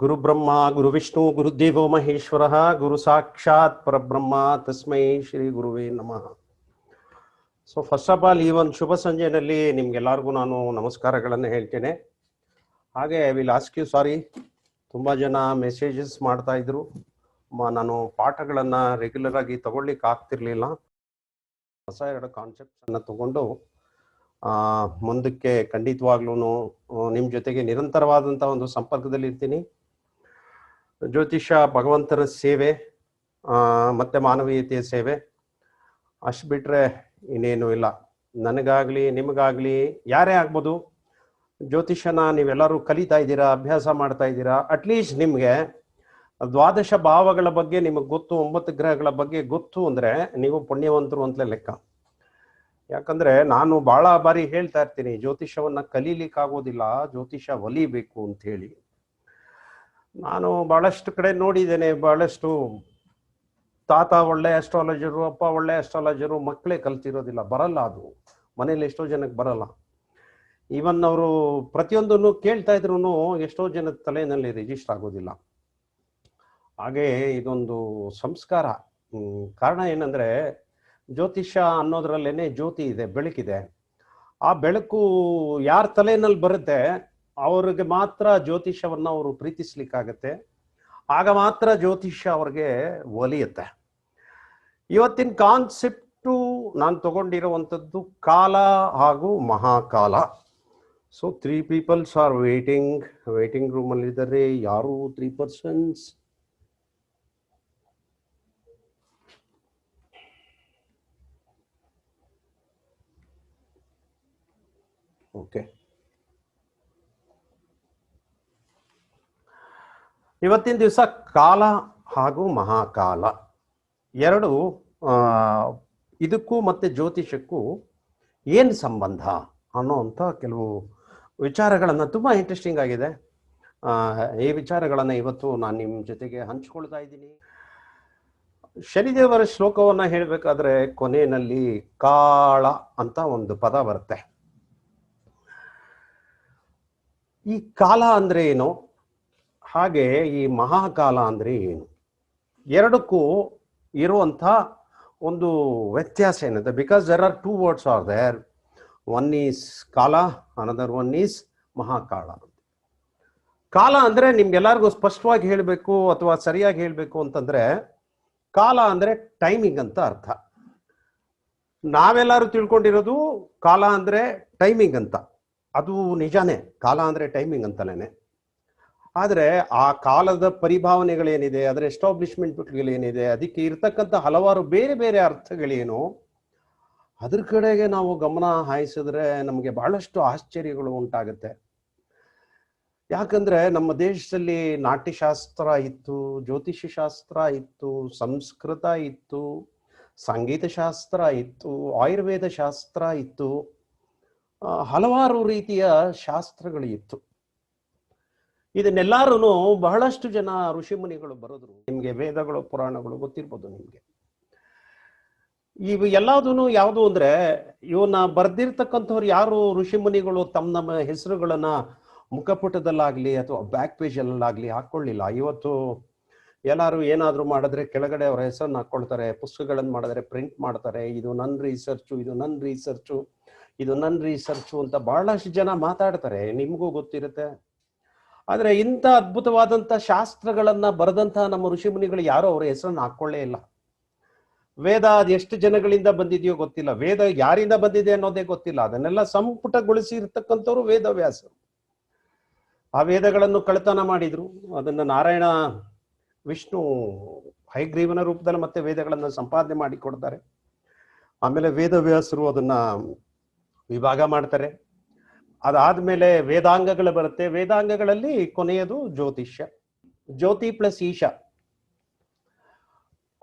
ಗುರು ಬ್ರಹ್ಮ ಗುರು ವಿಷ್ಣು ಗುರುದೇವೋ ಮಹೇಶ್ವರ ಗುರು ಸಾಕ್ಷಾತ್ ಪರಬ್ರಹ್ಮ ತಸ್ಮೈ ಶ್ರೀ ಗುರುವೇ ನಮಃ. ಸೊ ಫಸ್ಟ್ ಆಫ್ ಆಲ್ ಈ ಒಂದು ಶುಭ ಸಂಜೆಯಲ್ಲಿ ನಿಮ್ಗೆಲ್ಲರಿಗೂ ನಾನು ನಮಸ್ಕಾರಗಳನ್ನು ಹೇಳ್ತೇನೆ. ಹಾಗೆ ವಿಲ್ ಆಸ್ಕ್ ಯು ಸಾರಿ, ತುಂಬ ಜನ ಮೆಸೇಜಸ್ ಮಾಡ್ತಾ ಇದ್ರು, ನಾನು ಪಾಠಗಳನ್ನು ರೆಗ್ಯುಲರ್ ಆಗಿ ತಗೊಳ್ಳಿಕ್ಕೆ ಆಗ್ತಿರ್ಲಿಲ್ಲ. ಹೊಸ ಎರಡು ಕಾನ್ಸೆಪ್ಟ್ಸನ್ನು ತಗೊಂಡು ಮುಂದಕ್ಕೆ ಖಂಡಿತವಾಗ್ಲೂ ನಿಮ್ಮ ಜೊತೆಗೆ ನಿರಂತರವಾದಂಥ ಒಂದು ಸಂಪರ್ಕದಲ್ಲಿ ಇರ್ತೀನಿ. ಜ್ಯೋತಿಷ ಭಗವಂತನ ಸೇವೆ ಮತ್ತು ಮಾನವೀಯತೆಯ ಸೇವೆ, ಅಷ್ಟು ಬಿಟ್ಟರೆ ಇನ್ನೇನು ಇಲ್ಲ. ನನಗಾಗಲಿ ನಿಮಗಾಗಲಿ ಯಾರೇ ಆಗ್ಬೋದು, ಜ್ಯೋತಿಷನ ನೀವೆಲ್ಲರೂ ಕಲಿತಾ ಇದ್ದೀರಾ, ಅಭ್ಯಾಸ ಮಾಡ್ತಾ ಇದ್ದೀರಾ. ಅಟ್ಲೀಸ್ಟ್ ನಿಮಗೆ ದ್ವಾದಶ ಭಾವಗಳ ಬಗ್ಗೆ ನಿಮಗೆ ಗೊತ್ತು, 9 ಗ್ರಹಗಳ ಬಗ್ಗೆ ಗೊತ್ತು ಅಂದರೆ ನೀವು ಪುಣ್ಯವಂತರು ಅಂತಲೇ ಲೆಕ್ಕ. ಯಾಕಂದರೆ ನಾನು ಭಾಳ ಬಾರಿ ಹೇಳ್ತಾ ಇರ್ತೀನಿ, ಜ್ಯೋತಿಷವನ್ನು ಕಲೀಲಿಕ್ಕಾಗೋದಿಲ್ಲ, ಜ್ಯೋತಿಷ ಒಲಿಬೇಕು ಅಂಥೇಳಿ. ನಾನು ಭಾಳಷ್ಟು ಕಡೆ ನೋಡಿದ್ದೇನೆ, ಭಾಳಷ್ಟು ತಾತ ಒಳ್ಳೆ ಅಸ್ಟ್ರಾಲಜರು, ಅಪ್ಪ ಒಳ್ಳೆ ಅಸ್ಟ್ರಾಲಜರು, ಮಕ್ಕಳೇ ಕಲ್ತಿರೋದಿಲ್ಲ, ಬರಲ್ಲ, ಅದು ಮನೇಲಿ ಎಷ್ಟೋ ಜನಕ್ಕೆ ಬರಲ್ಲ. ಈವನ್ ಅವರು ಪ್ರತಿಯೊಂದನ್ನು ಕೇಳ್ತಾ ಇದ್ರು ಎಷ್ಟೋ ಜನದ ತಲೆಯಲ್ಲಿ ರಿಜಿಸ್ಟರ್ ಆಗೋದಿಲ್ಲ. ಹಾಗೆ ಇದೊಂದು ಸಂಸ್ಕಾರ. ಕಾರಣ ಏನಂದರೆ, ಜ್ಯೋತಿಷ ಅನ್ನೋದ್ರಲ್ಲೇನೆ ಜ್ಯೋತಿ ಇದೆ, ಬೆಳಕಿದೆ. ಆ ಬೆಳಕು ಯಾರ ತಲೆಯಲ್ಲಿ ಬರುತ್ತೆ ಅವ್ರಿಗೆ ಮಾತ್ರ ಜ್ಯೋತಿಷವನ್ನು ಅವರು ಪ್ರೀತಿಸ್ಲಿಕ್ಕಾಗತ್ತೆ. ಆಗ ಮಾತ್ರ ಜ್ಯೋತಿಷ ಅವ್ರಿಗೆ ಒಲಿಯುತ್ತೆ. ಇವತ್ತಿನ ಕಾನ್ಸೆಪ್ಟು ನಾನು ತಗೊಂಡಿರುವಂಥದ್ದು ಕಾಲ ಹಾಗೂ Mahakala. So 3 peoples are waiting ರೂಮಲ್ಲಿದ್ದಾರೆ. ಯಾರು 3 ಪರ್ಸನ್ಸ್? ಓಕೆ, ಇವತ್ತಿನ ದಿವಸ ಕಾಲ ಹಾಗೂ ಮಹಾಕಾಲ ಎರಡು, ಇದಕ್ಕೂ ಮತ್ತು ಜ್ಯೋತಿಷಕ್ಕೂ ಏನು ಸಂಬಂಧ ಅನ್ನೋವಂಥ ಕೆಲವು ವಿಚಾರಗಳನ್ನು, ತುಂಬ ಇಂಟ್ರೆಸ್ಟಿಂಗ್ ಆಗಿದೆ. ಈ ವಿಚಾರಗಳನ್ನು ಇವತ್ತು ನಾನು ನಿಮ್ಮ ಜೊತೆಗೆ ಹಂಚ್ಕೊಳ್ತಾ ಇದ್ದೀನಿ. ಶನಿದೇವರ ಶ್ಲೋಕವನ್ನು ಹೇಳಬೇಕಾದ್ರೆ ಕೊನೆಯಲ್ಲಿ ಕಾಳ ಅಂತ ಒಂದು ಪದ ಬರುತ್ತೆ. ಈ ಕಾಲ ಅಂದರೆ ಏನು, ಹಾಗೆ ಈ ಮಹಾಕಾಲ ಅಂದರೆ ಏನು, ಎರಡಕ್ಕೂ ಇರುವಂಥ ಒಂದು ವ್ಯತ್ಯಾಸ ಏನಿದೆ. Because there are 2 words are there. One is ಕಾಲ, ಅನದರ್ ಒನ್ ಈಸ್ ಮಹಾಕಾಳ. ಕಾಲ ಅಂದರೆ ನಿಮ್ಗೆಲ್ಲರಿಗೂ ಸ್ಪಷ್ಟವಾಗಿ ಹೇಳಬೇಕು ಅಥವಾ ಸರಿಯಾಗಿ ಹೇಳಬೇಕು ಅಂತಂದರೆ, ಕಾಲ ಅಂದರೆ ಟೈಮಿಂಗ್ ಅಂತ ಅರ್ಥ. ನಾವೆಲ್ಲರೂ ತಿಳ್ಕೊಂಡಿರೋದು ಕಾಲ ಅಂದರೆ ಟೈಮಿಂಗ್ ಅಂತ. ಅದು ನಿಜಾನೇ, ಕಾಲ ಅಂದರೆ ಟೈಮಿಂಗ್ ಅಂತಲೇ. ಆದರೆ ಆ ಕಾಲದ ಪರಿಭಾವನೆಗಳೇನಿದೆ, ಅದರ ಎಸ್ಟಾಬ್ಲಿಷ್ಮೆಂಟ್ಗಳೇನಿದೆ, ಅದಕ್ಕೆ ಇರ್ತಕ್ಕಂಥ ಹಲವಾರು ಬೇರೆ ಬೇರೆ ಅರ್ಥಗಳೇನು, ಅದ್ರ ಕಡೆಗೆ ನಾವು ಗಮನ ಹಾಯಿಸಿದ್ರೆ ನಮಗೆ ಬಹಳಷ್ಟು ಆಶ್ಚರ್ಯಗಳು ಉಂಟಾಗುತ್ತೆ. ಯಾಕಂದರೆ ನಮ್ಮ ದೇಶದಲ್ಲಿ ನಾಟ್ಯಶಾಸ್ತ್ರ ಇತ್ತು, ಜ್ಯೋತಿಷ್ಯ ಶಾಸ್ತ್ರ ಇತ್ತು, ಸಂಸ್ಕೃತ ಇತ್ತು, ಸಂಗೀತ ಶಾಸ್ತ್ರ ಇತ್ತು, ಆಯುರ್ವೇದ ಶಾಸ್ತ್ರ ಇತ್ತು, ಹಲವಾರು ರೀತಿಯ ಶಾಸ್ತ್ರಗಳು ಇತ್ತು. ಇದನ್ನೆಲ್ಲರೂ ಬಹಳಷ್ಟು ಜನ ಋಷಿಮುನಿಗಳು ಬರೆದ್ರು. ನಿಮಗೆ ವೇದಗಳು ಪುರಾಣಗಳು ಗೊತ್ತಿರ್ಬೋದು ನಿಮಗೆ. ಇವು ಎಲ್ಲದೂ ಯಾವುದು ಅಂದರೆ, ಇವನ್ನ ಬರೆದಿರ್ತಕ್ಕಂಥವ್ರು ಯಾರು ಋಷಿಮುನಿಗಳು ನಮ್ಮ ಹೆಸರುಗಳನ್ನು ಮುಖಪುಟದಲ್ಲಾಗಲಿ ಅಥವಾ ಬ್ಯಾಕ್ ಪೇಜಲ್ಲಾಗಲಿ ಹಾಕ್ಕೊಳ್ಳಿಲ್ಲ. ಇವತ್ತು ಎಲ್ಲರೂ ಏನಾದರೂ ಮಾಡಿದ್ರೆ ಕೆಳಗಡೆ ಅವರ ಹೆಸರನ್ನು ಹಾಕ್ಕೊಳ್ತಾರೆ, ಪುಸ್ತಕಗಳನ್ನು ಮಾಡಿದ್ರೆ ಪ್ರಿಂಟ್ ಮಾಡ್ತಾರೆ, ಇದು ನನ್ನ ರಿಸರ್ಚು, ಇದು ನನ್ನ ರಿಸರ್ಚು, ಇದು ನನ್ನ ರಿಸರ್ಚು ಅಂತ ಬಹಳಷ್ಟು ಜನ ಮಾತಾಡ್ತಾರೆ, ನಿಮಗೂ ಗೊತ್ತಿರುತ್ತೆ. ಆದರೆ ಇಂಥ ಅದ್ಭುತವಾದಂಥ ಶಾಸ್ತ್ರಗಳನ್ನು ಬರೆದಂಥ ನಮ್ಮ ಋಷಿಮುನಿಗಳು ಯಾರೋ ಅವರ ಹೆಸರನ್ನು ಹಾಕ್ಕೊಳ್ಳೇ ಇಲ್ಲ. ವೇದ ಅದು ಎಷ್ಟು ಜನಗಳಿಂದ ಬಂದಿದೆಯೋ ಗೊತ್ತಿಲ್ಲ, ವೇದ ಯಾರಿಂದ ಬಂದಿದೆ ಅನ್ನೋದೇ ಗೊತ್ತಿಲ್ಲ. ಅದನ್ನೆಲ್ಲ ಸಂಪುಟಗೊಳಿಸಿ ಇರ್ತಕ್ಕಂಥವ್ರು ವೇದವ್ಯಾಸರು. ಆ ವೇದಗಳನ್ನು ಕಳ್ಳತನ ಮಾಡಿದ್ರು. ಅದನ್ನು ನಾರಾಯಣ ವಿಷ್ಣು ಹಯಗ್ರೀವನ ರೂಪದಲ್ಲಿ ಮತ್ತೆ ವೇದಗಳನ್ನು ಸಂಪಾದನೆ ಮಾಡಿ ಕೊಡ್ತಾರೆ. ಆಮೇಲೆ ವೇದವ್ಯಾಸರು ಅದನ್ನು ವಿಭಾಗ ಮಾಡ್ತಾರೆ. ಅದಾದ್ಮೇಲೆ ವೇದಾಂಗಗಳು ಬರುತ್ತೆ. ವೇದಾಂಗಗಳಲ್ಲಿ ಕೊನೆಯದು ಜ್ಯೋತಿಷ್ಯ. ಜ್ಯೋತಿ ಪ್ಲಸ್ ಈಶಾ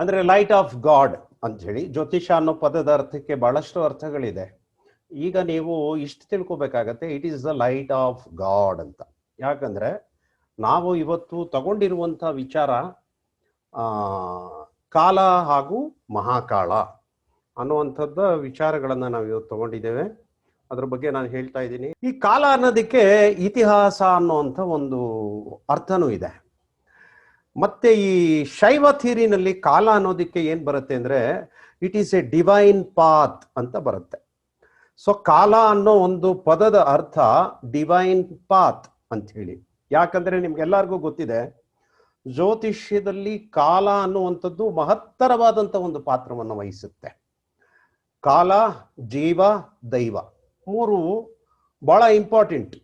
ಅಂದ್ರೆ ಲೈಟ್ ಆಫ್ ಗಾಡ್ ಅಂತ ಹೇಳಿ. ಜ್ಯೋತಿಷ ಅನ್ನೋ ಪದದ ಅರ್ಥಕ್ಕೆ ಬಹಳಷ್ಟು ಅರ್ಥಗಳಿದೆ. ಈಗ ನೀವು ಇಷ್ಟು ತಿಳ್ಕೊಬೇಕಾಗತ್ತೆ, it is the light of God ಅಂತ. ಯಾಕಂದ್ರೆ ನಾವು ಇವತ್ತು ತಗೊಂಡಿರುವಂಥ ವಿಚಾರ ಕಾಲ ಹಾಗೂ ಮಹಾಕಾಳ ಅನ್ನುವಂಥದ್ದು ವಿಚಾರಗಳನ್ನು ನಾವು ಇವತ್ತು ತಗೊಂಡಿದ್ದೇವೆ. ಅದ್ರ ಬಗ್ಗೆ ನಾನು ಹೇಳ್ತಾ ಇದ್ದೀನಿ. ಈ ಕಾಲ ಅನ್ನೋದಕ್ಕೆ ಇತಿಹಾಸ ಅನ್ನುವಂಥ ಒಂದು ಅರ್ಥನೂ ಇದೆ. ಮತ್ತೆ ಈ ಶೈವ ಥಿಯರಿನಲ್ಲಿ ಕಾಲ ಅನ್ನೋದಕ್ಕೆ ಏನ್ ಬರುತ್ತೆ ಅಂದ್ರೆ it is A divine path ಅಂತ ಬರುತ್ತೆ. ಸೊ ಕಾಲ ಅನ್ನೋ ಒಂದು ಪದದ ಅರ್ಥ ಡಿವೈನ್ ಪಾತ್ ಅಂತ ಹೇಳಿ. ಯಾಕಂದ್ರೆ ನಿಮ್ಗೆಲ್ಲರಿಗೂ ಗೊತ್ತಿದೆ, ಜ್ಯೋತಿಷ್ಯದಲ್ಲಿ ಕಾಲ ಅನ್ನುವಂಥದ್ದು ಮಹತ್ತರವಾದಂಥ ಒಂದು ಪಾತ್ರವನ್ನು ವಹಿಸುತ್ತೆ. ಕಾಲ, ಜೀವ, ದೈವ ಮೂರು ಬಹಳ ಇಂಪಾರ್ಟೆಂಟ್.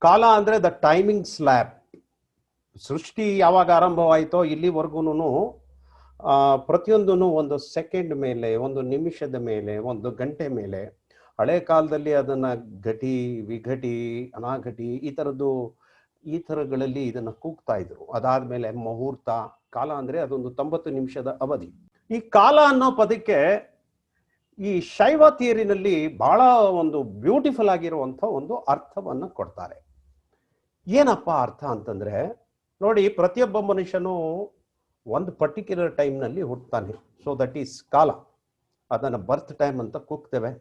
ಕಾಲ ಅಂದ್ರೆ ದ ಟೈಮಿಂಗ್ ಸ್ಲ್ಯಾಬ್. ಸೃಷ್ಟಿ ಯಾವಾಗ ಆರಂಭವಾಯಿತೋ ಇಲ್ಲಿವರೆಗೂ ಪ್ರತಿಯೊಂದೂ ಒಂದು ಸೆಕೆಂಡ್ ಮೇಲೆ, ಒಂದು ನಿಮಿಷದ ಮೇಲೆ, ಒಂದು ಗಂಟೆ ಮೇಲೆ, ಹಳೆ ಕಾಲದಲ್ಲಿ ಅದನ್ನ ಘಟಿ, ವಿಘಟಿ, ಅನಾಘಟಿ ಈ ಥರಗಳಲ್ಲಿ ಇದನ್ನ ಕೂಗ್ತಾ ಇದ್ರು. ಅದಾದ್ಮೇಲೆ ಮುಹೂರ್ತ. ಕಾಲ ಅಂದ್ರೆ ಅದೊಂದು 90 ನಿಮಿಷದ ಅವಧಿ. ಈ ಕಾಲ ಅನ್ನೋ ಪದಕ್ಕೆ ಈ ಶೈವ ಥಿಯರಿನಲ್ಲಿ ಬಹಳ ಒಂದು ಬ್ಯೂಟಿಫುಲ್ ಆಗಿರುವಂಥ ಒಂದು ಅರ್ಥವನ್ನ ಕೊಡ್ತಾರೆ. ಏನಪ್ಪ ಅರ್ಥ ಅಂತಂದ್ರೆ ನೋಡಿ, ಪ್ರತಿಯೊಬ್ಬ ಮನುಷ್ಯನು ಒಂದು ಪರ್ಟಿಕ್ಯುಲರ್ ಟೈಮ್ನಲ್ಲಿ ಹುಟ್ಟುತ್ತಾನೆ. ಸೊ ದಟ್ ಈಸ್ ಕಾಲ. ಅದನ್ನು ಬರ್ತ್ ಟೈಮ್ ಅಂತ ಕೂಗ್ತೇವೆ.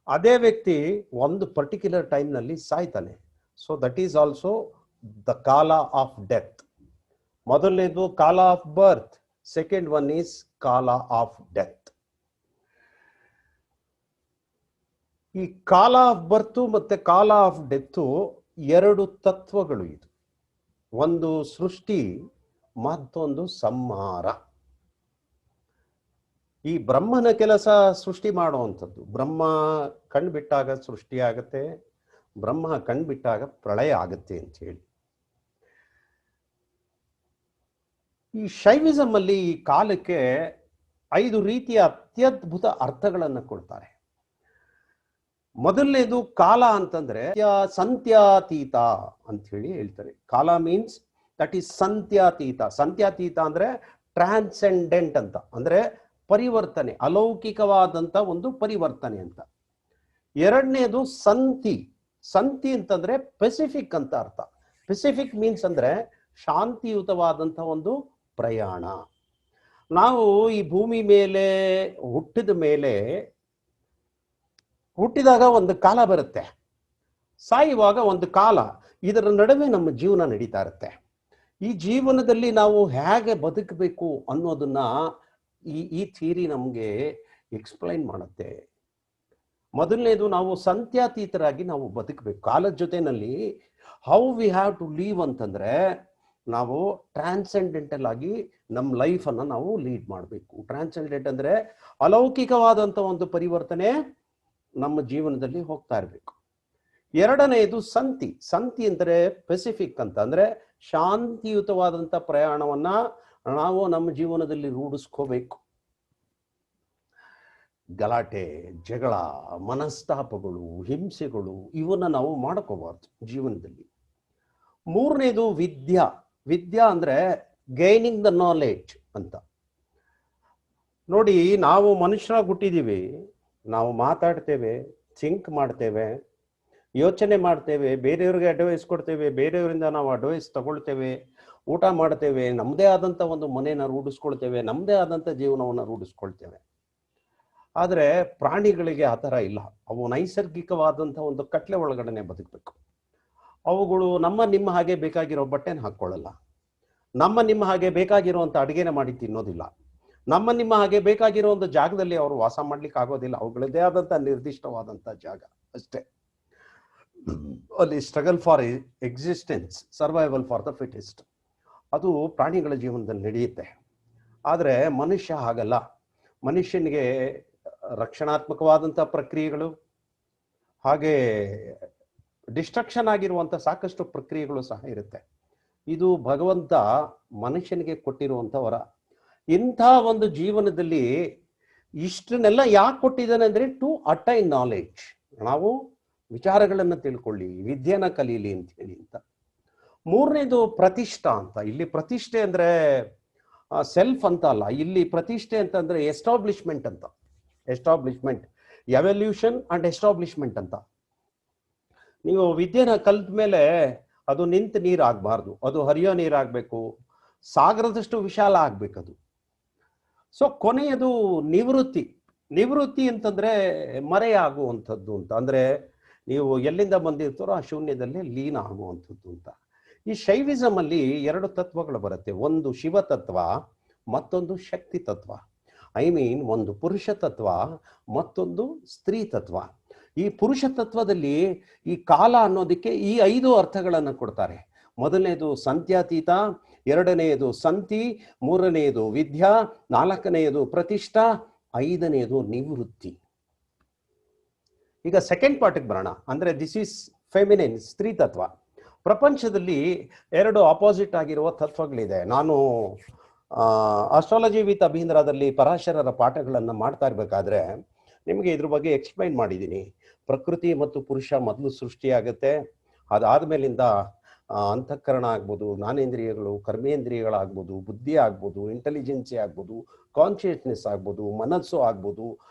ಅದೇ ವ್ಯಕ್ತಿ ಒಂದು ಪರ್ಟಿಕ್ಯುಲರ್ ಟೈಮ್ನಲ್ಲಿ ಸಾಯ್ತಾನೆ. So that is also the kala of death. ಮೊದಲನೇದು kala of birth, second one is kala of death. ಈ ಕಾಲ ಆಫ್ ಬರ್ತು ಮತ್ತೆ ಕಾಲ ಆಫ್ ಡೆತ್ತು ಎರಡು ತತ್ವಗಳು. ಇದು ಒಂದು ಸೃಷ್ಟಿ, ಮತ್ತೊಂದು ಸಂಹಾರ. ಈ ಬ್ರಹ್ಮನ ಕೆಲಸ ಸೃಷ್ಟಿ ಮಾಡುವಂಥದ್ದು. ಬ್ರಹ್ಮ ಕಣ್ಬಿಟ್ಟಾಗ ಸೃಷ್ಟಿ ಆಗತ್ತೆ, ಬ್ರಹ್ಮ ಕಣ್ಬಿಟ್ಟಾಗ ಪ್ರಳಯ ಆಗತ್ತೆ ಅಂತ ಹೇಳಿ. ಈ ಶೈವಿಸಮ್ ಅಲ್ಲಿ ಈ ಕಾಲಕ್ಕೆ 5 ರೀತಿಯ ಅತ್ಯದ್ಭುತ ಅರ್ಥಗಳನ್ನು ಕೊಡ್ತಾರೆ. ಮೊದಲನೇದು ಕಾಲ ಅಂತಂದ್ರೆ ಸಂತ್ಯಾತೀತ ಅಂತ ಹೇಳಿ ಹೇಳ್ತಾರೆ. ಕಾಲ ಮೀನ್ಸ್ ದಟ್ ಈಸ್ ಸಂತ್ಯಾತೀತ. ಸಂತ್ಯಾತೀತ ಅಂದ್ರೆ ಟ್ರಾನ್ಸೆಂಡೆಂಟ್ ಅಂತ, ಅಂದ್ರೆ ಪರಿವರ್ತನೆ, ಅಲೌಕಿಕವಾದಂತ ಒಂದು ಪರಿವರ್ತನೆ ಅಂತ. ಎರಡನೇದು ಸಂತಿ. ಸಂತಿ ಅಂತಂದ್ರೆ ಪೆಸಿಫಿಕ್ ಅಂತ ಅರ್ಥ. ಪೆಸಿಫಿಕ್ ಮೀನ್ಸ್ ಅಂದ್ರೆ ಶಾಂತಿಯುತವಾದಂತ ಒಂದು ಪ್ರಯಾಣ. ನಾವು ಈ ಭೂಮಿ ಮೇಲೆ ಹುಟ್ಟಿದಾಗ ಒಂದು ಕಾಲ ಬರುತ್ತೆ, ಸಾಯುವಾಗ ಒಂದು ಕಾಲ. ಇದರ ನಡುವೆ ನಮ್ಮ ಜೀವನ ನಡೀತಾ ಇರುತ್ತೆ. ಈ ಜೀವನದಲ್ಲಿ ನಾವು ಹೇಗೆ ಬದುಕಬೇಕು ಅನ್ನೋದನ್ನ ಈ ಥಿಯರಿ ನಮಗೆ ಎಕ್ಸ್ಪ್ಲೈನ್ ಮಾಡುತ್ತೆ. ಮೊದಲನೇದು, ನಾವು ಸಂತ್ಯಾತೀತರಾಗಿ ನಾವು ಬದುಕಬೇಕು. ಕಾಲದ ಜೊತೆನಲ್ಲಿ how we have to live ಅಂತಂದ್ರೆ ನಾವು ಟ್ರಾನ್ಸೆಂಡೆಂಟಲ್ ಆಗಿ ನಮ್ಮ ಲೈಫನ್ನು ನಾವು ಲೀಡ್ ಮಾಡಬೇಕು. ಟ್ರಾನ್ಸೆಂಡೆಂಟ್ ಅಂದ್ರೆ ಅಲೌಕಿಕವಾದಂಥ ಒಂದು ಪರಿವರ್ತನೆ ನಮ್ಮ ಜೀವನದಲ್ಲಿ ಹೋಗ್ತಾ ಇರಬೇಕು. ಎರಡನೆಯದು ಸಂತಿ. ಸಂತಿ ಅಂದರೆ ಪೆಸಿಫಿಕ್ ಅಂತ, ಅಂದ್ರೆ ಶಾಂತಿಯುತವಾದಂಥ ಪ್ರಯಾಣವನ್ನ ನಾವು ನಮ್ಮ ಜೀವನದಲ್ಲಿ ರೂಢಿಸ್ಕೋಬೇಕು. ಗಲಾಟೆ, ಜಗಳ, ಮನಸ್ತಾಪಗಳು, ಹಿಂಸೆಗಳು ಇವನ್ನ ನಾವು ಮಾಡ್ಕೋಬಾರ್ದು ಜೀವನದಲ್ಲಿ. ಮೂರನೇದು ವಿದ್ಯಾ. ವಿದ್ಯಾ ಅಂದ್ರೆ ಗೈನಿಂಗ್ ದ ನಾಲೆಡ್ಜ್ ಅಂತ. ನೋಡಿ, ನಾವು ಮನುಷ್ಯರಾಗಿ ಹುಟ್ಟಿದೀವಿ, ನಾವು ಮಾತಾಡ್ತೇವೆ, ಥಿಂಕ್ ಮಾಡ್ತೇವೆ, ಯೋಚನೆ ಮಾಡ್ತೇವೆ, ಬೇರೆಯವ್ರಿಗೆ ಅಡ್ವೈಸ್ ಕೊಡ್ತೇವೆ, ಬೇರೆಯವರಿಂದ ನಾವು ಅಡ್ವೈಸ್ ತಗೊಳ್ತೇವೆ, ಊಟ ಮಾಡ್ತೇವೆ, ನಮ್ಮದೇ ಆದಂಥ ಒಂದು ಮನೆಯನ್ನು ರೂಢಿಸ್ಕೊಳ್ತೇವೆ, ನಮ್ಮದೇ ಆದಂಥ ಜೀವನವನ್ನು ರೂಢಿಸ್ಕೊಳ್ತೇವೆ. ಆದರೆ ಪ್ರಾಣಿಗಳಿಗೆ ಆ ಥರ ಇಲ್ಲ. ಅವು ನೈಸರ್ಗಿಕವಾದಂಥ ಒಂದು ಕಟ್ಲೆ ಒಳಗಡೆ ಬದುಕಬೇಕು. ಅವುಗಳು ನಿಮ್ಮ ಹಾಗೆ ಬೇಕಾಗಿರೋ ಬಟ್ಟೆನ ಹಾಕ್ಕೊಳ್ಳಲ್ಲ, ನಿಮ್ಮ ಹಾಗೆ ಬೇಕಾಗಿರುವಂಥ ಅಡುಗೆನ ಮಾಡಿ ತಿನ್ನೋದಿಲ್ಲ, ನಿಮ್ಮ ಹಾಗೆ ಬೇಕಾಗಿರೋ ಒಂದು ಜಾಗದಲ್ಲಿ ಅವರು ವಾಸ ಮಾಡ್ಲಿಕ್ಕೆ ಆಗೋದಿಲ್ಲ. ಅವುಗಳದ್ದೇ ಆದಂಥ ನಿರ್ದಿಷ್ಟವಾದಂಥ ಜಾಗ ಅಷ್ಟೇ. ಅಲ್ಲಿ struggle for existence, survival for the fittest, ಅದು ಪ್ರಾಣಿಗಳ ಜೀವನದಲ್ಲಿ ನಡೆಯುತ್ತೆ. ಆದರೆ ಮನುಷ್ಯ ಹಾಗಲ್ಲ. ಮನುಷ್ಯನಿಗೆ ರಕ್ಷಣಾತ್ಮಕವಾದಂಥ ಪ್ರಕ್ರಿಯೆಗಳು, ಹಾಗೆ ಡಿಸ್ಟ್ರಕ್ಷನ್ ಆಗಿರುವಂಥ ಸಾಕಷ್ಟು ಪ್ರಕ್ರಿಯೆಗಳು ಸಹ ಇರುತ್ತೆ. ಇದು ಭಗವಂತ ಮನುಷ್ಯನಿಗೆ ಕೊಟ್ಟಿರುವಂಥ ವರ. ಇಂಥ ಒಂದು ಜೀವನದಲ್ಲಿ ಇಷ್ಟನ್ನೆಲ್ಲ ಯಾಕೆ ಕೊಟ್ಟಿದ್ದಾನೆ ಅಂದ್ರೆ ಟು ಅಟೈನ್ ನಾಲೆಡ್ಜ್. ನಾವು ವಿಚಾರಗಳನ್ನು ತಿಳ್ಕೊಳ್ಳಿ, ವಿದ್ಯೆನ ಕಲೀಲಿ ಅಂತ ಹೇಳಿ ಅಂತ. ಮೂರನೇದು ಪ್ರತಿಷ್ಠಾ ಅಂತ. ಇಲ್ಲಿ ಪ್ರತಿಷ್ಠೆ ಅಂದ್ರೆ ಸೆಲ್ಫ್ ಅಂತ ಅಲ್ಲ, ಇಲ್ಲಿ ಪ್ರತಿಷ್ಠೆ ಅಂತಂದ್ರೆ ಎಸ್ಟಾಬ್ಲಿಷ್ಮೆಂಟ್ ಅಂತ. ಎಸ್ಟಾಬ್ಲಿಷ್ಮೆಂಟ್, ಎವಲ್ಯೂಷನ್ ಅಂಡ್ ಎಸ್ಟಾಬ್ಲಿಷ್ಮೆಂಟ್ ಅಂತ. ನೀವು ವಿದ್ಯೆನ ಕಲ್ತ ಮೇಲೆ ಅದು ನಿಂತ ನೀರು ಆಗ್ಬಾರ್ದು, ಅದು ಹರಿಯೋ ನೀರಾಗಬೇಕು, ಸಾಗರದಷ್ಟು ವಿಶಾಲ ಆಗ್ಬೇಕದು. ಸೊ ಕೊನೆಯದು ನಿವೃತ್ತಿ. ನಿವೃತ್ತಿ ಅಂತಂದ್ರೆ ಮರೆಯಾಗುವಂಥದ್ದು ಅಂತ, ಅಂದ್ರೆ ನೀವು ಎಲ್ಲಿಂದ ಬಂದಿರ್ತಾರೋ ಆ ಶೂನ್ಯದಲ್ಲಿ ಲೀನ ಆಗುವಂಥದ್ದು ಅಂತ. ಈ ಶೈವಿಸಮ್ ಅಲ್ಲಿ ಎರಡು ತತ್ವಗಳು ಬರುತ್ತೆ, ಒಂದು ಶಿವ ತತ್ವ, ಮತ್ತೊಂದು ಶಕ್ತಿ ತತ್ವ. ಐ ಮೀನ್ ಒಂದು ಪುರುಷ ತತ್ವ, ಮತ್ತೊಂದು ಸ್ತ್ರೀ ತತ್ವ. ಈ ಪುರುಷ ತತ್ವದಲ್ಲಿ ಈ ಕಾಲ ಅನ್ನೋದಕ್ಕೆ ಈ 5 ಅರ್ಥಗಳನ್ನು ಕೊಡ್ತಾರೆ. ಮೊದಲನೇದು ಸಂತ್ಯಾತೀತ, ಎರಡನೆಯದು ಸಂತಿ, ಮೂರನೆಯದು ವಿದ್ಯಾ, ನಾಲ್ಕನೆಯದು ಪ್ರತಿಷ್ಠಾ, 5ನೇದು ನಿವೃತ್ತಿ. ಈಗ ಸೆಕೆಂಡ್ ಪಾರ್ಟಿಗೆ ಬರೋಣ. ಅಂದ್ರೆ ದಿಸ್ ಈಸ್ ಫೆಮಿನಿನ್, ಸ್ತ್ರೀ ತತ್ವ. ಪ್ರಪಂಚದಲ್ಲಿ 2 ಆಪೋಸಿಟ್ ಆಗಿರುವ ತತ್ವಗಳಿದೆ. ನಾನು ಆಸ್ಟ್ರಾಲಜಿ ವಿತ್ ಅಭೀಂದ್ರದಲ್ಲಿ ಪರಾಶರರ ಪಾಠಗಳನ್ನು ಮಾಡ್ತಾ ಇರಬೇಕಾದ್ರೆ ನಿಮಗೆ ಇದ್ರ ಬಗ್ಗೆ ಎಕ್ಸ್ಪ್ಲೈನ್ ಮಾಡಿದ್ದೀನಿ. ಪ್ರಕೃತಿ ಮತ್ತು ಪುರುಷ ಮೊದಲು ಸೃಷ್ಟಿಯಾಗುತ್ತೆ, ಅದಾದ್ಮೇಲಿಂದ ಅಂತಃಕರಣ ಆಗ್ಬೋದು, ಜ್ಞಾನೇಂದ್ರಿಯಗಳು, ಕರ್ಮೇಂದ್ರಿಯಗಳಾಗ್ಬೋದು, ಬುದ್ಧಿ ಆಗ್ಬೋದು, ಇಂಟೆಲಿಜೆನ್ಸಿ ಆಗ್ಬೋದು, ಕಾನ್ಷಿಯಸ್ನೆಸ್ ಆಗ್ಬೋದು, ಮನಸ್ಸು ಆಗ್ಬೋದು,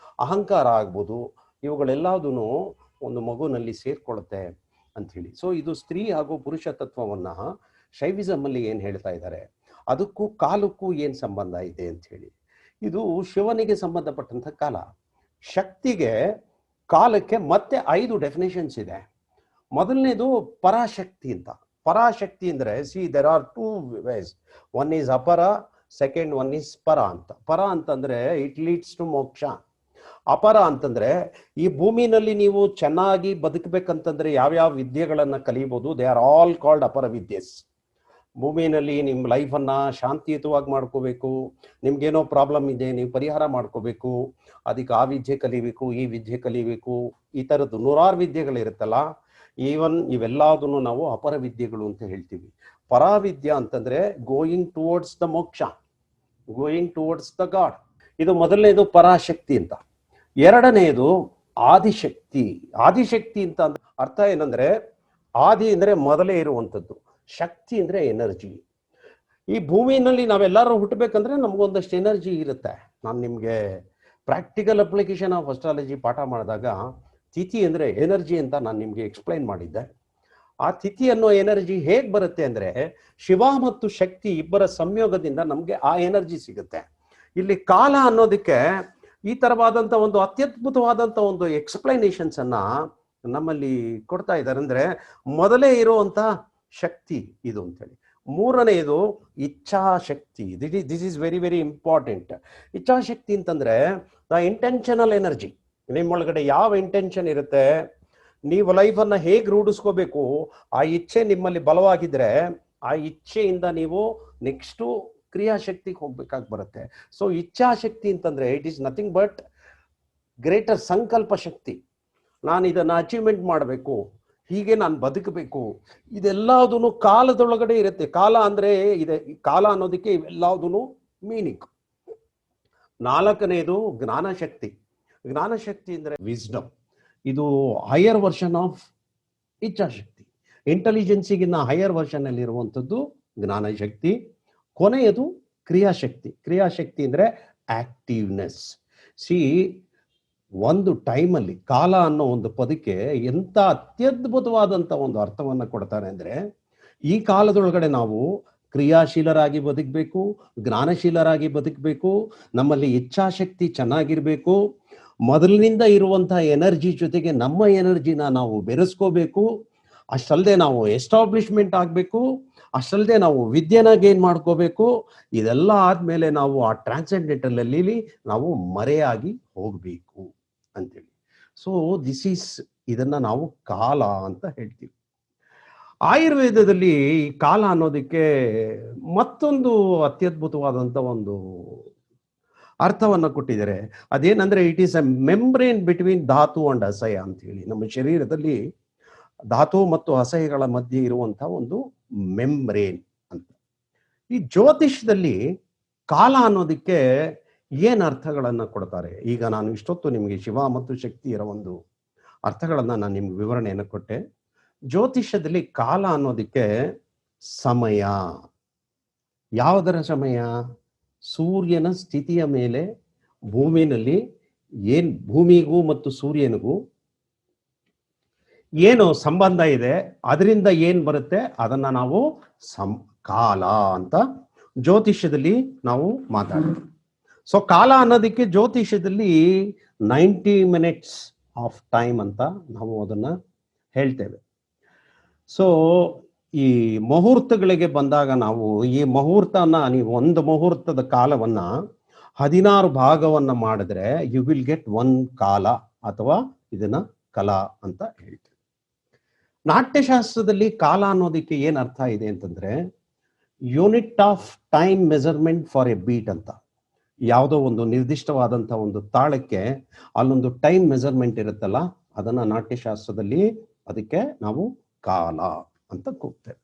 ಅಹಂಕಾರ ಆಗ್ಬೋದು, ಇವುಗಳೆಲ್ಲದೂ ಒಂದು ಮಗುನಲ್ಲಿ ಸೇರ್ಕೊಳ್ಳುತ್ತೆ ಅಂಥೇಳಿ. ಸೊ ಇದು ಸ್ತ್ರೀ ಹಾಗೂ ಪುರುಷ ತತ್ವವನ್ನ ಶೈವಿಸಮ್ ಅಲ್ಲಿ ಏನು ಹೇಳ್ತಾ ಇದ್ದಾರೆ, ಅದಕ್ಕೂ ಕಾಲಕ್ಕೂ ಏನು ಸಂಬಂಧ ಇದೆ ಅಂತ ಹೇಳಿ. ಇದು ಶಿವನಿಗೆ ಸಂಬಂಧಪಟ್ಟಂಥ ಕಾಲ. ಶಕ್ತಿಗೆ, ಕಾಲಕ್ಕೆ ಮತ್ತೆ 5 ಡೆಫಿನೇಷನ್ಸ್ ಇದೆ. ಮೊದಲನೇದು ಪರಾಶಕ್ತಿ ಅಂತ. ಪರಾಶಕ್ತಿ ಅಂದ್ರೆ there are 2 ways. One is ಅಪರ, ಸೆಕೆಂಡ್ ಒನ್ ಈಸ್ ಪರ ಅಂತ. ಪರ ಅಂತಂದ್ರೆ ಇಟ್ ಲೀಡ್ಸ್ ಟು ಮೋಕ್ಷ. ಅಪರ ಅಂತಂದ್ರೆ ಈ ಭೂಮಿನಲ್ಲಿ ನೀವು ಚೆನ್ನಾಗಿ ಬದುಕಬೇಕಂತಂದ್ರೆ ಯಾವ್ಯಾವ ವಿದ್ಯೆಗಳನ್ನ ಕಲಿಬಹುದು, ದೇ ಆರ್ ಆಲ್ ಕಾಲ್ಡ್ ಅಪರ ವಿದ್ಯೆಸ್. ಭೂಮಿನಲ್ಲಿ ನಿಮ್ಮ ಲೈಫನ್ನ ಶಾಂತಿಯುತವಾಗಿ ಮಾಡ್ಕೋಬೇಕು, ನಿಮ್ಗೇನೋ ಪ್ರಾಬ್ಲಮ್ ಇದೆ ನೀವು ಪರಿಹಾರ ಮಾಡ್ಕೋಬೇಕು, ಅದಕ್ಕೆ ಆ ವಿದ್ಯೆ ಕಲಿಬೇಕು, ಈ ವಿದ್ಯೆ ಕಲಿಬೇಕು, ಈ ಥರದ್ದು 100 ವಿದ್ಯೆಗಳಿರುತ್ತಲ್ಲ, ಈವನ್ ಇವೆಲ್ಲದನ್ನು ನಾವು ಅಪರ ವಿದ್ಯೆಗಳು ಅಂತ ಹೇಳ್ತೀವಿ. ಪರಾವಿದ್ಯಾ ಅಂತಂದ್ರೆ ಗೋಯಿಂಗ್ ಟುವರ್ಡ್ಸ್ ದ ಮೋಕ್ಷ, ಗೋಯಿಂಗ್ ಟುವರ್ಡ್ಸ್ ದ ಗಾಡ್. ಇದು ಮೊದಲನೇದು ಪರಾಶಕ್ತಿ ಅಂತ. ಎರಡನೆಯದು ಆದಿಶಕ್ತಿ. ಆದಿಶಕ್ತಿ ಅಂತ ಅರ್ಥ ಏನಂದ್ರೆ, ಆದಿ ಅಂದ್ರೆ ಮೊದಲೇ ಇರುವಂಥದ್ದು, ಶಕ್ತಿ ಅಂದ್ರೆ ಎನರ್ಜಿ. ಈ ಭೂಮಿನಲ್ಲಿ ನಾವೆಲ್ಲರೂ ಹುಟ್ಟಬೇಕಂದ್ರೆ ನಮಗೊಂದಷ್ಟು ಎನರ್ಜಿ ಇರುತ್ತೆ. ನಾನು ನಿಮಗೆ ಪ್ರಾಕ್ಟಿಕಲ್ ಅಪ್ಲಿಕೇಶನ್ ಆಫ್ ಅಸ್ಟ್ರಾಲಜಿ ಪಾಠ ಮಾಡಿದಾಗ ತಿಥಿ ಅಂದ್ರೆ ಎನರ್ಜಿ ಅಂತ ನಾನು ನಿಮಗೆ ಎಕ್ಸ್ಪ್ಲೈನ್ ಮಾಡಿದ್ದೆ. ಆ ತಿಥಿ ಅನ್ನೋ ಎನರ್ಜಿ ಹೇಗೆ ಬರುತ್ತೆ ಅಂದ್ರೆ ಶಿವ ಮತ್ತು ಶಕ್ತಿ ಇಬ್ಬರ ಸಂಯೋಗದಿಂದ ನಮಗೆ ಆ ಎನರ್ಜಿ ಸಿಗುತ್ತೆ. ಇಲ್ಲಿ ಕಾಲ ಅನ್ನೋದಕ್ಕೆ ಈ ತರವಾದಂತ ಒಂದು ಅತ್ಯದ್ಭುತವಾದಂತ ಒಂದು ಎಕ್ಸ್ಪ್ಲೈನೇಷನ್ಸ್ ಅನ್ನ ನಮ್ಮಲ್ಲಿ ಕೊಡ್ತಾ ಇದ್ದಾರೆ. ಅಂದ್ರೆ ಮೊದಲೇ ಇರುವಂತ ಶಕ್ತಿ ಇದು ಅಂತೇಳಿ. ಮೂರನೆಯದು ಇಚ್ಛಾಶಕ್ತಿ. This is very very important. ಇಚ್ಛಾಶಕ್ತಿ ಅಂತಂದ್ರೆ ದ ಇಂಟೆನ್ಷನಲ್ ಎನರ್ಜಿ. ನಿಮ್ಮೊಳಗಡೆ ಯಾವ ಇಂಟೆನ್ಷನ್ ಇರುತ್ತೆ, ನೀವು ಲೈಫನ್ನ ಹೇಗೆ ರೂಢಿಸ್ಕೋಬೇಕು, ಆ ಇಚ್ಛೆ ನಿಮ್ಮಲ್ಲಿ ಬಲವಾಗಿದ್ರೆ ಆ ಇಚ್ಛೆಯಿಂದ ನೀವು ನೆಕ್ಸ್ಟು ಕ್ರಿಯಾಶಕ್ತಿಗೆ ಹೋಗ್ಬೇಕಾಗಿ ಬರುತ್ತೆ. ಸೊ ಇಚ್ಛಾಶಕ್ತಿ ಅಂತಂದ್ರೆ it is nothing but greater ಸಂಕಲ್ಪ ಶಕ್ತಿ. ನಾನು ಇದನ್ನ ಅಚೀವ್ಮೆಂಟ್ ಮಾಡಬೇಕು, ಹೀಗೆ ನಾನು ಬದುಕಬೇಕು, ಇದೆಲ್ಲದೂ ಕಾಲದೊಳಗಡೆ ಇರುತ್ತೆ. ಕಾಲ ಅಂದ್ರೆ ಇದೆ, ಕಾಲ ಅನ್ನೋದಕ್ಕೆ ಇವೆಲ್ಲದೂ ಮೀನಿಂಗ್. ನಾಲ್ಕನೇದು ಜ್ಞಾನಶಕ್ತಿ. ಜ್ಞಾನಶಕ್ತಿ ಅಂದ್ರೆ ವಿಸ್ಡಮ್. ಇದು ಹೈಯರ್ ವರ್ಷನ್ ಆಫ್ ಇಚ್ಛಾಶಕ್ತಿ. ಇಂಟೆಲಿಜೆನ್ಸಿಗಿನ್ನ ಹೈಯರ್ ವರ್ಷನ್ ಅಲ್ಲಿ ಇರುವಂಥದ್ದು ಜ್ಞಾನಶಕ್ತಿ. ಕೊನೆಯದು ಕ್ರಿಯಾಶಕ್ತಿ. ಕ್ರಿಯಾಶಕ್ತಿ ಅಂದ್ರೆ ಆಕ್ಟಿವ್ನೆಸ್. ಸಿ, ಒಂದು ಟೈಮಲ್ಲಿ ಕಾಲ ಅನ್ನೋ ಒಂದು ಪದಕ್ಕೆ ಎಂತ ಅತ್ಯದ್ಭುತವಾದಂಥ ಒಂದು ಅರ್ಥವನ್ನು ಕೊಡ್ತಾರೆ ಅಂದ್ರೆ, ಈ ಕಾಲದೊಳಗಡೆ ನಾವು ಕ್ರಿಯಾಶೀಲರಾಗಿ ಬದುಕಬೇಕು, ಜ್ಞಾನಶೀಲರಾಗಿ ಬದುಕಬೇಕು, ನಮ್ಮಲ್ಲಿ ಇಚ್ಛಾಶಕ್ತಿ ಚೆನ್ನಾಗಿರ್ಬೇಕು, ಮೊದಲಿನಿಂದ ಇರುವಂತಹ ಎನರ್ಜಿ ಜೊತೆಗೆ ನಮ್ಮ ಎನರ್ಜಿನ ನಾವು ಬೆರೆಸ್ಕೋಬೇಕು, ಅಷ್ಟಲ್ಲದೆ ನಾವು ಎಸ್ಟಾಬ್ಲಿಷ್ಮೆಂಟ್ ಆಗಬೇಕು, ಅಷ್ಟಲ್ಲದೆ ನಾವು ವಿದ್ಯೆನ ಗೇನ್ ಮಾಡ್ಕೋಬೇಕು. ಇದೆಲ್ಲ ಆದ್ಮೇಲೆ ನಾವು ಆ ಟ್ರಾನ್ಸೆಂಡೆಂಟಲ್ ಅಲ್ಲಿ ನಾವು ಮರೆಯಾಗಿ ಹೋಗ್ಬೇಕು ಅಂತೇಳಿ. ಸೊ ದಿಸ್ ಈಸ್, ಇದನ್ನ ನಾವು ಕಾಲ ಅಂತ ಹೇಳ್ತೀವಿ. ಆಯುರ್ವೇದದಲ್ಲಿ ಈ ಕಾಲ ಅನ್ನೋದಕ್ಕೆ ಮತ್ತೊಂದು ಅತ್ಯದ್ಭುತವಾದಂಥ ಒಂದು ಅರ್ಥವನ್ನ ಕೊಟ್ಟಿದ್ದಾರೆ. ಅದೇನಂದ್ರೆ it is a membrane between dhatu and asahya ಅಂತ ಹೇಳಿ. ನಮ್ಮ ಶರೀರದಲ್ಲಿ ಧಾತು ಮತ್ತು ಅಸಹ್ಯಗಳ ಮಧ್ಯೆ ಇರುವಂತಹ ಒಂದು ಮೆಂಬ್ರೇನ್ ಅಂತ. ಈ ಜ್ಯೋತಿಷದಲ್ಲಿ ಕಾಲ ಅನ್ನೋದಕ್ಕೆ ಏನ್ ಅರ್ಥಗಳನ್ನ ಕೊಡ್ತಾರೆ? ಈಗ ನಾನು ಇಷ್ಟೊತ್ತು ನಿಮಗೆ ಶಿವ ಮತ್ತು ಶಕ್ತಿಯರ ಒಂದು ಅರ್ಥಗಳನ್ನ ನಾನು ನಿಮ್ಗೆ ವಿವರಣೆಯನ್ನು ಕೊಟ್ಟೆ. ಜ್ಯೋತಿಷ್ಯದಲ್ಲಿ ಕಾಲ ಅನ್ನೋದಕ್ಕೆ ಸಮಯ. ಯಾವುದರ ಸಮಯ? ಸೂರ್ಯನ ಸ್ಥಿತಿಯ ಮೇಲೆ ಭೂಮಿನಲ್ಲಿ ಏನ್, ಭೂಮಿಗೂ ಮತ್ತು ಸೂರ್ಯನಿಗೂ ಏನು ಸಂಬಂಧ ಇದೆ, ಅದರಿಂದ ಏನ್ ಬರುತ್ತೆ ಅದನ್ನ ನಾವು ಕಾಲ ಅಂತ ಜ್ಯೋತಿಷ್ಯದಲ್ಲಿ ನಾವು ಮಾತಾಡೋದು. ಸೊ ಕಾಲ ಅನ್ನೋದಕ್ಕೆ ಜ್ಯೋತಿಷ್ಯದಲ್ಲಿ 90 ಮಿನಿಟ್ಸ್ ಆಫ್ ಟೈಮ್ ಅಂತ ನಾವು ಅದನ್ನ ಹೇಳ್ತೇವೆ. ಸೊ ಈ ಮುಹೂರ್ತಗಳಿಗೆ ಬಂದಾಗ ನಾವು ಈ ಮುಹೂರ್ತನ ನೀವು ಒಂದು ಮುಹೂರ್ತದ ಕಾಲವನ್ನ 16 ಭಾಗವನ್ನ ಮಾಡಿದ್ರೆ ಯು ವಿಲ್ ಗೆಟ್ 1 ಕಾಲ ಅಥವಾ ಇದನ್ನ ಕಲಾ ಅಂತ ಹೇಳ್ತೇವೆ. ನಾಟ್ಯಶಾಸ್ತ್ರದಲ್ಲಿ ಕಾಲ ಅನ್ನೋದಕ್ಕೆ ಏನ್ ಅರ್ಥ ಇದೆ ಅಂತಂದ್ರೆ unit of time measurement for a beat ಅಂತ. ಯಾವುದೋ ಒಂದು ನಿರ್ದಿಷ್ಟವಾದಂಥ ಒಂದು ತಾಳಕ್ಕೆ ಅಲ್ಲೊಂದು ಟೈಮ್ ಮೆಜರ್ಮೆಂಟ್ ಇರುತ್ತಲ್ಲ, ಅದನ್ನ ನಾಟ್ಯಶಾಸ್ತ್ರದಲ್ಲಿ ಅದಕ್ಕೆ ನಾವು ಕಾಲ ಅಂತ ಕೂಗ್ತೇವೆ.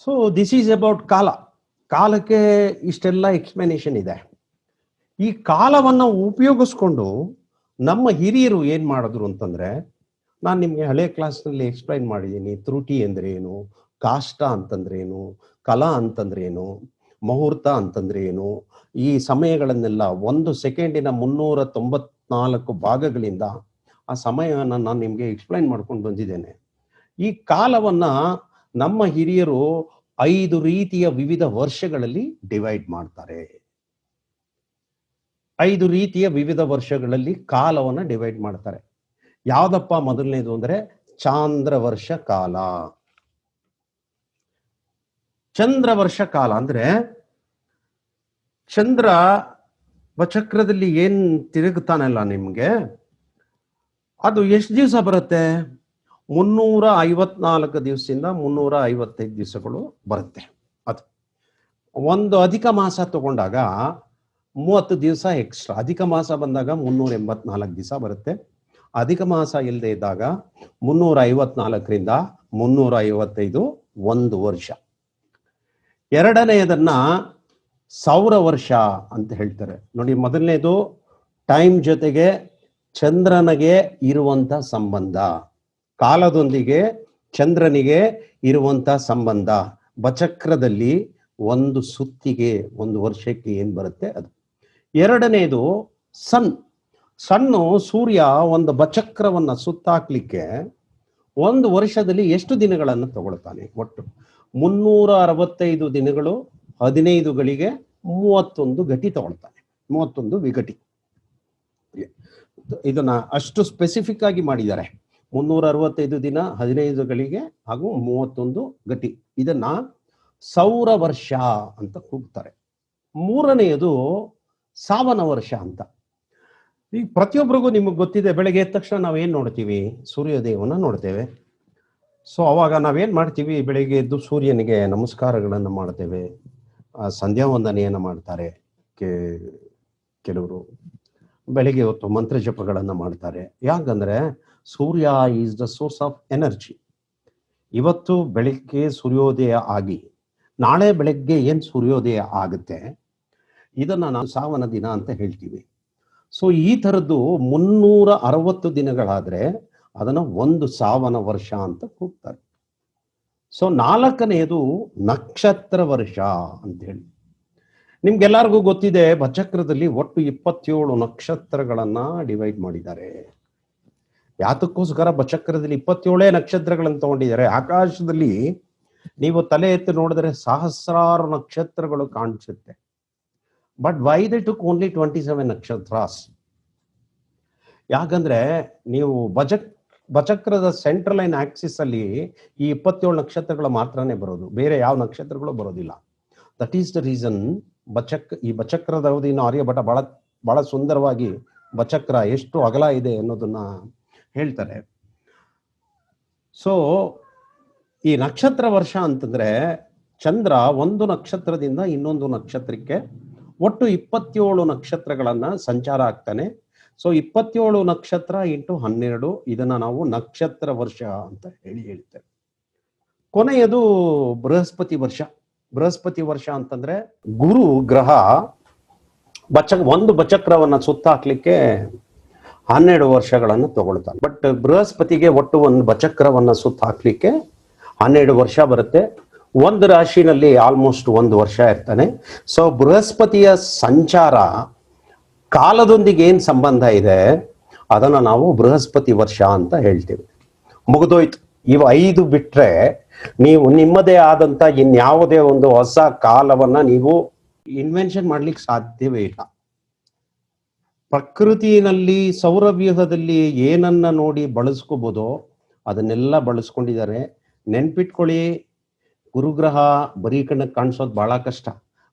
ಸೊ ದಿಸ್ ಈಸ್ ಅಬೌಟ್ ಕಾಲ. ಕಾಲಕ್ಕೆ ಇಷ್ಟೆಲ್ಲ ಎಕ್ಸ್ಪ್ಲನೇಷನ್ ಇದೆ. ಈ ಕಾಲವನ್ನ ಉಪಯೋಗಿಸ್ಕೊಂಡು ನಮ್ಮ ಹಿರಿಯರು ಏನ್ ಮಾಡಿದ್ರು ಅಂತಂದ್ರೆ, ನಾನು ನಿಮ್ಗೆ ಹಳೆ ಕ್ಲಾಸ್ನಲ್ಲಿ ಎಕ್ಸ್ಪ್ಲೈನ್ ಮಾಡಿದ್ದೀನಿ. ತ್ರುಟಿ ಅಂದ್ರೆ ಏನು, ಕಾಷ್ಟ ಅಂತಂದ್ರೆ ಏನು, ಕಲಾ ಅಂತಂದ್ರೆ ಏನು, ಮುಹೂರ್ತ ಅಂತಂದ್ರೆ ಏನು, ಈ ಸಮಯಗಳನ್ನೆಲ್ಲ 1 ಸೆಕೆಂಡಿನ 394 ಭಾಗಗಳಿಂದ ಆ ಸಮಯವನ್ನು ನಾನು ನಿಮ್ಗೆ ಎಕ್ಸ್ಪ್ಲೈನ್ ಮಾಡ್ಕೊಂಡು ಬಂದಿದ್ದೇನೆ. ಈ ಕಾಲವನ್ನ ನಮ್ಮ ಹಿರಿಯರು 5 ರೀತಿಯ ವಿವಿಧ ವರ್ಷಗಳಲ್ಲಿ ಡಿವೈಡ್ ಮಾಡ್ತಾರೆ. 5 ರೀತಿಯ ವಿವಿಧ ವರ್ಷಗಳಲ್ಲಿ ಕಾಲವನ್ನ ಡಿವೈಡ್ ಮಾಡ್ತಾರೆ. ಯಾವ್ದಪ್ಪ ಮೊದಲನೇದು ಅಂದ್ರೆ ಚಾಂದ್ರ ವರ್ಷ ಕಾಲ. ಚಂದ್ರ ವರ್ಷ ಕಾಲ ಅಂದ್ರೆ ಚಂದ್ರ ವಚಕ್ರದಲ್ಲಿ ಏನ್ ತಿರುಗುತ್ತಾನಲ್ಲ ನಿಮ್ಗೆ, ಅದು ಎಷ್ಟು ದಿವಸ ಬರುತ್ತೆ? 354 ದಿವಸದಿಂದ 355 ದಿವಸಗಳು ಬರುತ್ತೆ. ಅದು ಒಂದು ಅಧಿಕ ಮಾಸ ತಗೊಂಡಾಗ 30 ದಿವಸ ಎಕ್ಸ್ಟ್ರಾ. ಅಧಿಕ ಮಾಸ ಬಂದಾಗ 384 ದಿವಸ ಬರುತ್ತೆ. ಅಧಿಕ ಮಾಸ ಇಲ್ಲದೆ ಇದ್ದಾಗ 354ರಿಂದ 355 1 ವರ್ಷ. ಎರಡನೆಯದನ್ನ ಸೌರ ವರ್ಷ ಅಂತ ಹೇಳ್ತಾರೆ. ನೋಡಿ, ಮೊದಲನೇದು ಟೈಮ್ ಜೊತೆಗೆ ಚಂದ್ರನಿಗೆ ಇರುವಂತ ಸಂಬಂಧ, ಕಾಲದೊಂದಿಗೆ ಚಂದ್ರನಿಗೆ ಇರುವಂತ ಸಂಬಂಧ. ಬಚಕ್ರದಲ್ಲಿ ಒಂದು ಸುತ್ತಿಗೆ 1 ವರ್ಷಕ್ಕೆ ಏನ್ ಬರುತ್ತೆ ಅದು. ಎರಡನೇದು ಸಣ್ಣ ಸೂರ್ಯ ಒಂದು ಬಚಕ್ರವನ್ನ ಸುತ್ತಾಕ್ಲಿಕ್ಕೆ 1 ವರ್ಷದಲ್ಲಿ ಎಷ್ಟು ದಿನಗಳನ್ನು ತಗೊಳ್ತಾನೆ? ಒಟ್ಟು 365 ದಿನಗಳು 15 ಗಳಿಗೆ 31 ಗಟಿ ತಗೊಳ್ತಾನೆ. 31 ವಿಗಟಿ. ಇದನ್ನ ಅಷ್ಟು ಸ್ಪೆಸಿಫಿಕ್ ಆಗಿ ಮಾಡಿದ್ದಾರೆ. 365 ದಿನ 15 ಗಳಿಗೆ ಹಾಗೂ 31 ಗಟಿ. ಇದನ್ನ ಸೌರ ವರ್ಷ ಅಂತ ಕೂಗ್ತಾರೆ. ಮೂರನೆಯದು ಸಾವನ ವರ್ಷ ಅಂತ. ಈಗ ಪ್ರತಿಯೊಬ್ಬರಿಗೂ ನಿಮಗೆ ಗೊತ್ತಿದೆ, ಬೆಳಗ್ಗೆ ಎದ್ದ ತಕ್ಷಣ ನಾವೇನ್ ನೋಡ್ತೀವಿ? ಸೂರ್ಯೋದಯವನ್ನ ನೋಡ್ತೇವೆ. ಸೊ ಅವಾಗ ನಾವೇನ್ ಮಾಡ್ತೀವಿ? ಬೆಳಿಗ್ಗೆ ಎದ್ದು ಸೂರ್ಯನಿಗೆ ನಮಸ್ಕಾರಗಳನ್ನು ಮಾಡ್ತೇವೆ, ಸಂಧ್ಯಾ ವಂದನೆಯನ್ನು ಮಾಡ್ತಾರೆ. ಕೆಲವರು ಬೆಳಿಗ್ಗೆ ಹೊತ್ತು ಮಂತ್ರ ಜಪಗಳನ್ನು ಮಾಡ್ತಾರೆ. ಯಾಕಂದ್ರೆ Surya is the source of energy. ಇವತ್ತು ಬೆಳಿಗ್ಗೆ ಸೂರ್ಯೋದಯ ಆಗಿ ನಾಳೆ ಬೆಳಗ್ಗೆ ಏನ್ ಸೂರ್ಯೋದಯ ಆಗುತ್ತೆ, ಇದನ್ನ ನಾವು ಸಾವನ ದಿನ ಅಂತ ಹೇಳ್ತೀವಿ. ಸೊ ಈ ಥರದ್ದು 360 ದಿನಗಳಾದ್ರೆ ಅದನ್ನ ಒಂದು ಸಾವನ ವರ್ಷ ಅಂತ ಕೂಗ್ತಾರೆ. ಸೊ ನಾಲ್ಕನೆಯದು ನಕ್ಷತ್ರ ವರ್ಷ ಅಂತ ಹೇಳಿ. ನಿಮ್ಗೆಲ್ಲರಿಗೂ ಗೊತ್ತಿದೆ, ಬಚಕ್ರದಲ್ಲಿ ಒಟ್ಟು 27 ನಕ್ಷತ್ರಗಳನ್ನ ಡಿವೈಡ್ ಮಾಡಿದ್ದಾರೆ. ಯಾತಕ್ಕೋಸ್ಕರ ಬಚಕ್ರದಲ್ಲಿ 27 ನಕ್ಷತ್ರಗಳನ್ನು ತಗೊಂಡಿದ್ದಾರೆ? ಆಕಾಶದಲ್ಲಿ ನೀವು ತಲೆ ಎತ್ತಿ ನೋಡಿದ್ರೆ ಸಹಸ್ರಾರು ನಕ್ಷತ್ರಗಳು ಕಾಣಿಸುತ್ತೆ. But why they took only 27 ನಕ್ಷತ್ರಾಸ್? ಯಾಕಂದ್ರೆ ನೀವು ಬಚಕ್ರದ ಸೆಂಟ್ರಲ್ ಲೈನ್ ಆಕ್ಸಿಸ್ ಅಲ್ಲಿ ಈ 27 ನಕ್ಷತ್ರಗಳು ಮಾತ್ರನೇ ಬರೋದು, ಬೇರೆ ಯಾವ ನಕ್ಷತ್ರಗಳು ಬರೋದಿಲ್ಲ. ದಟ್ ಈಸ್ ದ ರೀಸನ್ ಈ ಬಚಕ್ರದ ಅವಧಿನ ಆರ್ಯಭಟ ಬಹಳ ಸುಂದರವಾಗಿ ಬಚಕ್ರ ಎಷ್ಟು ಅಗಲ ಇದೆ ಅನ್ನೋದನ್ನ ಹೇಳ್ತಾರೆ. ಸೊ ಈ ನಕ್ಷತ್ರ ವರ್ಷ ಅಂತಂದ್ರೆ ಚಂದ್ರ ಒಂದು ನಕ್ಷತ್ರದಿಂದ ಇನ್ನೊಂದು ನಕ್ಷತ್ರಕ್ಕೆ ಒಟ್ಟು 27 ನಕ್ಷತ್ರಗಳನ್ನ ಸಂಚಾರ ಆಗ್ತಾನೆ. ಸೊ 27 ನಕ್ಷತ್ರ ಇಂಟು 12, ಇದನ್ನ ನಾವು ನಕ್ಷತ್ರ ವರ್ಷ ಅಂತ ಹೇಳ್ತೇವೆ. ಕೊನೆಯದು ಬೃಹಸ್ಪತಿ ವರ್ಷ. ಬೃಹಸ್ಪತಿ ವರ್ಷ ಅಂತಂದ್ರೆ ಗುರು ಗ್ರಹ ಒಂದು ಬಚಕ್ರವನ್ನ ಸುತ್ತಾಕ್ಲಿಕ್ಕೆ 12 ವರ್ಷಗಳನ್ನು ತಗೊಳ್ತಾನೆ. ಬಟ್ ಬೃಹಸ್ಪತಿಗೆ ಒಟ್ಟು ಒಂದು ಬಚಕ್ರವನ್ನ ಸುತ್ತಾಕ್ಲಿಕ್ಕೆ 12 ವರ್ಷ ಬರುತ್ತೆ. ಒಂದು ರಾಶಿನಲ್ಲಿ ಆಲ್ಮೋಸ್ಟ್ 1 ವರ್ಷ ಇರ್ತಾನೆ. ಸೊ ಬೃಹಸ್ಪತಿಯ ಸಂಚಾರ ಕಾಲದೊಂದಿಗೆ ಏನ್ ಸಂಬಂಧ ಇದೆ ಅದನ್ನ ನಾವು ಬೃಹಸ್ಪತಿ ವರ್ಷ ಅಂತ ಹೇಳ್ತೀವಿ. ಮುಗಿದೋಯ್ತು. ಇವು 5 ಬಿಟ್ರೆ ನೀವು ನಿಮ್ಮದೇ ಆದಂತ ಇನ್ಯಾವುದೇ ಒಂದು ಹೊಸ ಕಾಲವನ್ನ ನೀವು ಇನ್ವೆನ್ಷನ್ ಮಾಡ್ಲಿಕ್ಕೆ ಸಾಧ್ಯವೇ ಇಲ್ಲ. ಪ್ರಕೃತಿನಲ್ಲಿ ಸೌರವ್ಯೂಹದಲ್ಲಿ ಏನನ್ನ ನೋಡಿ ಬಳಸ್ಕೋಬೋದೋ ಅದನ್ನೆಲ್ಲ ಬಳಸ್ಕೊಂಡಿದ್ದಾರೆ. ನೆನ್ಪಿಟ್ಕೊಳ್ಳಿ, ಗುರುಗ್ರಹ ಬರೀ ಕಣ್ಣಿಗೆ ಕಾಣಿಸೋದು ಬಹಳ ಕಷ್ಟ.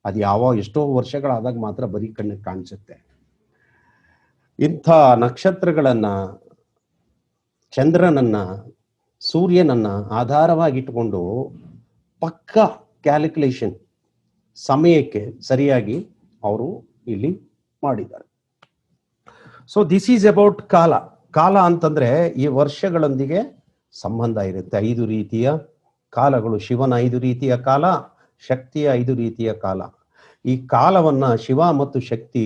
ಅದು ಎಷ್ಟೋ ವರ್ಷಗಳಾದಾಗ ಮಾತ್ರ ಬರೀ ಕಣ್ಣಿಗೆ ಕಾಣಿಸುತ್ತೆ. ಇಂಥ ನಕ್ಷತ್ರಗಳನ್ನ, ಚಂದ್ರನನ್ನ, ಸೂರ್ಯನನ್ನ ಆಧಾರವಾಗಿಟ್ಟುಕೊಂಡು ಪಕ್ಕ ಕ್ಯಾಲ್ಕುಲೇಷನ್ ಸಮಯಕ್ಕೆ ಸರಿಯಾಗಿ ಅವರು ಇಲ್ಲಿ ಮಾಡಿದ್ದಾರೆ. ಸೊ ದಿಸ್ ಈಸ್ ಅಬೌಟ್ ಕಾಲ. ಕಾಲ ಅಂತಂದ್ರೆ ಈ ವರ್ಷಗಳೊಂದಿಗೆ ಸಂಬಂಧ ಇರುತ್ತೆ. 5 ರೀತಿಯ ಕಾಲಗಳು, ಶಿವನ 5 ರೀತಿಯ ಕಾಲ, ಶಕ್ತಿಯ 5 ರೀತಿಯ ಕಾಲ. ಈ ಕಾಲವನ್ನ ಶಿವ ಮತ್ತು ಶಕ್ತಿ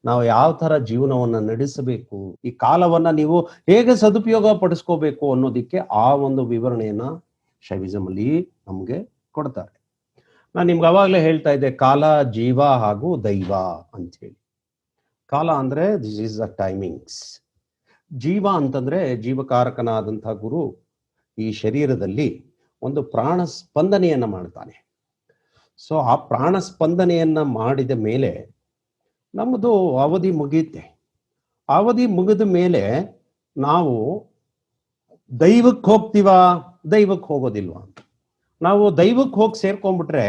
ನಾವು ಯಾವ ತರ ಜೀವನವನ್ನ ನಡೆಸಬೇಕು, ಈ ಕಾಲವನ್ನ ನೀವು ಹೇಗೆ ಸದುಪಯೋಗ ಪಡಿಸ್ಕೋಬೇಕು ಅನ್ನೋದಕ್ಕೆ ಆ ಒಂದು ವಿವರಣೆಯನ್ನ ಶೈವಿಸಮ್ ಅಲ್ಲಿ ನಮ್ಗೆ ಕೊಡ್ತಾರೆ. ನಾನು ನಿಮ್ಗೆ ಅವಾಗಲೇ ಹೇಳ್ತಾ ಇದ್ದೆ, ಕಾಲ, ಜೀವ ಹಾಗೂ ದೈವ ಅಂತ ಹೇಳಿ. ಕಾಲ ಅಂದ್ರೆ ದಿಸ್ ಈಸ್ ದ ಟೈಮಿಂಗ್ಸ್. ಜೀವ ಅಂತಂದ್ರೆ ಜೀವಕಾರಕನಾದಂತಹ ಗುರು ಈ ಶರೀರದಲ್ಲಿ ಒಂದು ಪ್ರಾಣ ಸ್ಪಂದನೆಯನ್ನ ಮಾಡ್ತಾನೆ. ಸೊ ಆ ಪ್ರಾಣ ಸ್ಪಂದನೆಯನ್ನ ಮಾಡಿದ ಮೇಲೆ ನಮ್ಮದು ಅವಧಿ ಮುಗಿಯುತ್ತೆ. ಅವಧಿ ಮುಗಿದ ಮೇಲೆ ನಾವು ದೈವಕ್ಕೆ ಹೋಗ್ತೀವಾ, ದೈವಕ್ಕೆ ಹೋಗೋದಿಲ್ವಾ? ನಾವು ದೈವಕ್ಕೆ ಹೋಗಿ ಸೇರ್ಕೊಂಡ್ಬಿಟ್ರೆ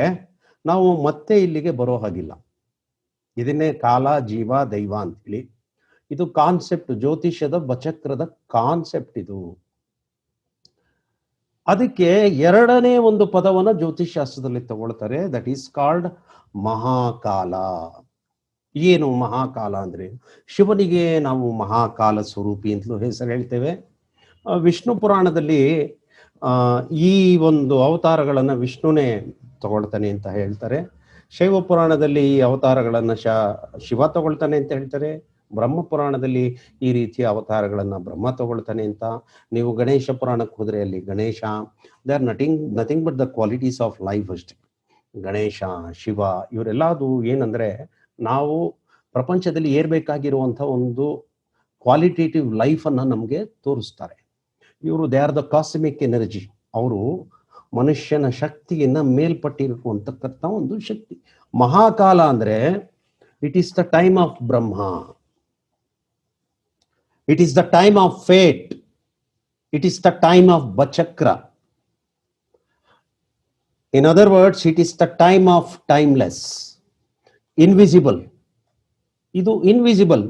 ನಾವು ಮತ್ತೆ ಇಲ್ಲಿಗೆ ಬರೋ ಹಾಗಿಲ್ಲ. ಇದನ್ನೇ ಕಾಲ, ಜೀವ, ದೈವ ಅಂತೇಳಿ. ಇದು ಕಾನ್ಸೆಪ್ಟ್, ಜ್ಯೋತಿಷ್ಯದ ಬಚಕ್ರದ ಕಾನ್ಸೆಪ್ಟ್ ಇದು. ಅದಕ್ಕೆ 2ನೇ ಒಂದು ಪದವನ್ನ ಜ್ಯೋತಿಷ್ ಶಾಸ್ತ್ರದಲ್ಲಿ ತಗೊಳ್ತಾರೆ, ದಟ್ ಈಸ್ ಕಾಲ್ಡ್ ಮಹಾಕಾಲ. ಏನು ಮಹಾಕಾಲ ಅಂದ್ರೆ? ಶಿವನಿಗೆ ನಾವು ಮಹಾಕಾಲ ಸ್ವರೂಪಿ ಅಂತಲೂ ಹೆಸರು ಹೇಳ್ತೇವೆ. ವಿಷ್ಣು ಪುರಾಣದಲ್ಲಿ ಈ ಒಂದು ಅವತಾರಗಳನ್ನ ವಿಷ್ಣುನೇ ತಗೊಳ್ತಾನೆ ಅಂತ ಹೇಳ್ತಾರೆ. ಶೈವ ಪುರಾಣದಲ್ಲಿ ಈ ಅವತಾರಗಳನ್ನ ಶಿವ ತಗೊಳ್ತಾನೆ ಅಂತ ಹೇಳ್ತಾರೆ. ಬ್ರಹ್ಮ ಪುರಾಣದಲ್ಲಿ ಈ ರೀತಿಯ ಅವತಾರಗಳನ್ನ ಬ್ರಹ್ಮ ತಗೊಳ್ತಾನೆ ಅಂತ. ನೀವು ಗಣೇಶ ಪುರಾಣಕ್ಕೆ ಹೋದ್ರೆ ಅಲ್ಲಿ Ganesha, they are nothing but the qualities of life ಅಷ್ಟೇ. ಗಣೇಶ, ಶಿವ ಇವರೆಲ್ಲದು ಏನಂದ್ರೆ ನಾವು ಪ್ರಪಂಚದಲ್ಲಿ ಏರ್ಬೇಕಾಗಿರುವಂಥ ಒಂದು ಕ್ವಾಲಿಟೇಟಿವ್ ಲೈಫ್ ಅನ್ನ ನಮ್ಗೆ ತೋರಿಸ್ತಾರೆ. ಇವರು they are the cosmic energy. ಅವರು ಮನುಷ್ಯನ ಶಕ್ತಿಯನ್ನ ಮೇಲ್ಪಟ್ಟಿರುವಂತಕ್ಕಂಥ ಒಂದು ಶಕ್ತಿ. ಮಹಾಕಾಲ ಅಂದ್ರೆ it is the time of Brahma, it is the time of fate, it is the time of ಬಚಕ್ರ. In other words, it is the time of timeless, invisible. ಇದು invisible,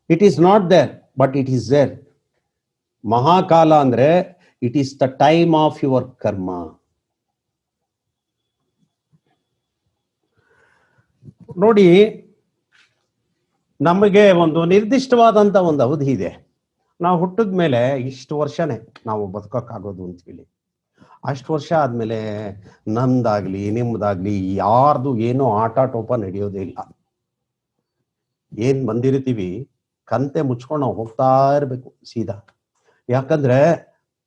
it is not there but it is there. Mahakala ಅಂದ್ರೆ it is the time of your karma. ನೋಡಿ, ನಮಗೆ ಒಂದು ನಿರ್ದಿಷ್ಟವಾದಂತ ಒಂದು ಅವಧಿ ಇದೆ. ನಾವು ಹುಟ್ಟಿದ ಮೇಲೆ ಇಷ್ಟು ವರ್ಷನೇ ನಾವು ಬದುಕೋಕ್ಕಾಗೋದು ಅಂತ ಹೇಳಿ. ಅಷ್ಟು ವರ್ಷ ಆದ್ಮೇಲೆ ನಮ್ದಾಗ್ಲಿ ನಿಮ್ದಾಗ್ಲಿ ಯಾರ್ದು ಏನೋ ಆಟ ಟೋಪ ನಡೆಯೋದೇ ಇಲ್ಲ. ಏನ್ ಬಂದಿರ್ತೀವಿ ಕಂತೆ ಮುಚ್ಕೊಂಡು ನಾವು ಹೋಗ್ತಾ ಇರ್ಬೇಕು ಸೀದಾ. ಯಾಕಂದ್ರೆ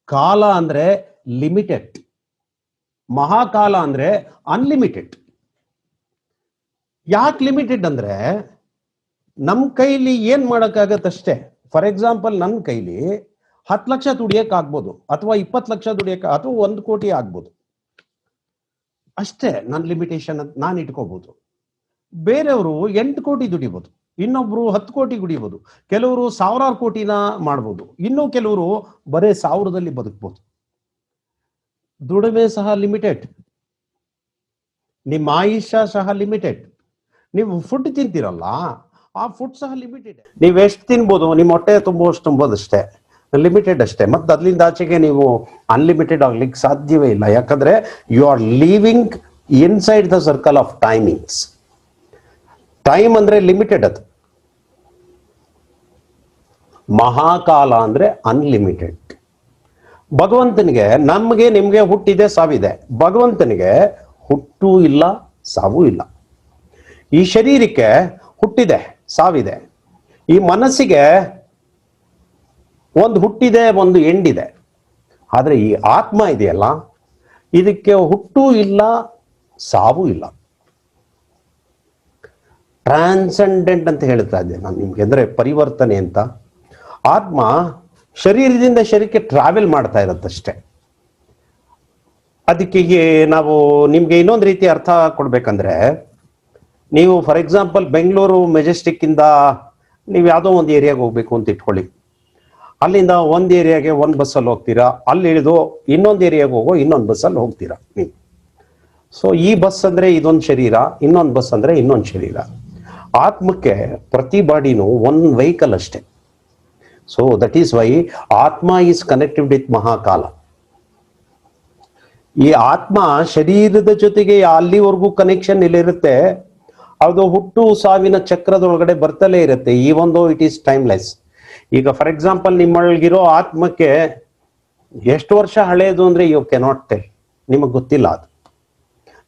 ಕಾಲ ಅಂದ್ರೆ ಲಿಮಿಟೆಡ್, ಮಹಾಕಾಲ ಅಂದ್ರೆ ಅನ್ಲಿಮಿಟೆಡ್. ಯಾಕೆ ಲಿಮಿಟೆಡ್ ಅಂದ್ರೆ ನಮ್ ಕೈಲಿ ಏನ್ ಮಾಡಕ್ಕಾಗತ್ತಷ್ಟೇ. ಫಾರ್ ಎಕ್ಸಾಂಪಲ್, ನನ್ನ ಕೈಲಿ 10 ಲಕ್ಷ ದುಡಿಯಕ್ ಆಗ್ಬೋದು, ಅಥವಾ 20 ಲಕ್ಷ ದುಡಿಯಕ್, ಅಥವಾ 1 ಕೋಟಿ ಆಗ್ಬೋದು. ಅಷ್ಟೇ ನನ್ನ ಲಿಮಿಟೇಷನ್ ಅಂತ ನಾನು ಇಟ್ಕೋಬಹುದು. ಬೇರೆಯವರು 8 ಕೋಟಿ ದುಡಿಬಹುದು, ಇನ್ನೊಬ್ರು 10 ಕೋಟಿ ದುಡಿಬಹುದು, ಕೆಲವರು 1000 ಕೋಟಿನ ಮಾಡ್ಬೋದು, ಇನ್ನು ಕೆಲವರು ಬರೇ 1000ದಲ್ಲಿ ಬದುಕ್ಬೋದು. ದುಡಿಮೆ ಸಹ ಲಿಮಿಟೆಡ್, ನಿಮ್ಮ ಆಯುಷ್ಯ ಸಹ ಲಿಮಿಟೆಡ್. ನೀವು ಫುಡ್ ತಿಂತೀರಲ್ಲ, ಆ ಫುಡ್ ಸಹ ಲಿಮಿಟೆಡ್. ನೀವು ಎಷ್ಟು ತಿನ್ಬೋದು, ನಿಮ್ಮ ಹೊಟ್ಟೆ ತುಂಬೋದಷ್ಟೇ, ಲಿಮಿಟೆಡ್ ಅಷ್ಟೇ. ಮತ್ತೆ ಅದ್ರಿಂದ ಆಚೆಗೆ ನೀವು ಅನ್ಲಿಮಿಟೆಡ್ ಆಗ್ಲಿಕ್ಕೆ ಸಾಧ್ಯವೇ ಇಲ್ಲ. ಯಾಕಂದ್ರೆ you are living inside the circle of timings. Time ಅಂದ್ರೆ ಲಿಮಿಟೆಡ್, ಅದು. ಮಹಾಕಾಲ ಅಂದ್ರೆ ಅನ್ಲಿಮಿಟೆಡ್. ಭಗವಂತನಿಗೆ, ನಮ್ಗೆ ನಿಮ್ಗೆ ಹುಟ್ಟಿದೆ, ಸಾವಿದೆ. ಭಗವಂತನಿಗೆ ಹುಟ್ಟು ಇಲ್ಲ, ಸಾವು ಇಲ್ಲ. ಈ ಶರೀರಕ್ಕೆ ಹುಟ್ಟಿದೆ, ಸಾವಿದೆ. ಈ ಮನಸ್ಸಿಗೆ ಒಂದು ಹುಟ್ಟಿದೆ, ಒಂದು ಎಂಡಿದೆ. ಆದ್ರೆ ಈ ಆತ್ಮ ಇದೆಯಲ್ಲ, ಇದಕ್ಕೆ ಹುಟ್ಟು ಇಲ್ಲ, ಸಾವು ಇಲ್ಲ. ಟ್ರಾನ್ಸೆಂಡೆಂಟ್ ಅಂತ ಹೇಳ್ತಾ ಇದ್ದೆ ನಾನು ನಿಮ್ಗೆ, ಅಂದ್ರೆ ಪರಿವರ್ತನೆ ಅಂತ. ಆತ್ಮ ಶರೀರದಿಂದ ಶರೀರಕ್ಕೆ ಟ್ರಾವೆಲ್ ಮಾಡ್ತಾ ಇರತ್ತಷ್ಟೇ. ಅದಕ್ಕೆ ನಾವು ನಿಮ್ಗೆ ಇನ್ನೊಂದು ರೀತಿ ಅರ್ಥ ಕೊಡ್ಬೇಕಂದ್ರೆ, ನೀವು ಫಾರ್ ಎಕ್ಸಾಂಪಲ್ ಬೆಂಗಳೂರು ಮೆಜೆಸ್ಟಿಕ್ ಇಂದ ನೀವು ಯಾವುದೋ ಒಂದು ಏರಿಯಾಗೆ ಹೋಗ್ಬೇಕು ಅಂತ ಇಟ್ಕೊಳ್ಳಿ. ಅಲ್ಲಿಂದ ಒಂದು ಏರಿಯಾಗೆ ಒಂದು ಬಸ್ಸಲ್ಲಿ ಹೋಗ್ತೀರಾ, ಅಲ್ಲಿ ಇಳಿದು ಇನ್ನೊಂದು ಏರಿಯಾಗೆ ಹೋಗೋ ಇನ್ನೊಂದು ಬಸ್ಸಲ್ಲಿ ಹೋಗ್ತೀರಾ ನೀವು. ಸೊ ಈ ಬಸ್ ಅಂದ್ರೆ ಇದೊಂದು ಶರೀರ, ಇನ್ನೊಂದು ಬಸ್ ಅಂದ್ರೆ ಇನ್ನೊಂದು ಶರೀರ. ಆತ್ಮಕ್ಕೆ ಪ್ರತಿ ಬಾಡಿನೂ ಒಂದು ವೆಹಿಕಲ್ ಅಷ್ಟೇ. ಸೊ ದಟ್ ಈಸ್ ವೈ ಆತ್ಮ ಈಸ್ ಕನೆಕ್ಟೆಡ್ ವಿತ್ ಮಹಾಕಾಲ. ಈ ಆತ್ಮ ಶರೀರದ ಜೊತೆಗೆ ಅಲ್ಲಿವರೆಗೂ ಕನೆಕ್ಷನ್ ಇಲ್ಲಿರುತ್ತೆ, ಅದು ಹುಟ್ಟು ಸಾವಿನ ಚಕ್ರದೊಳಗಡೆ ಬರ್ತಲೇ ಇರುತ್ತೆ, ಈ ಒಂದು ಇಟ್ ಈಸ್ ಟೈಮ್ಲೆಸ್. ಈಗ ಫಾರ್ ಎಕ್ಸಾಂಪಲ್ ನಿಮ್ಮೊಳಗಿರೋ ಆತ್ಮಕ್ಕೆ ಎಷ್ಟು ವರ್ಷ ಹಳೆಯದು ಅಂದ್ರೆ ಯು ಕೆನಾಟ್ ಟೆಲ್, ನಿಮಗೆ ಗೊತ್ತಿಲ್ಲ. ಅದು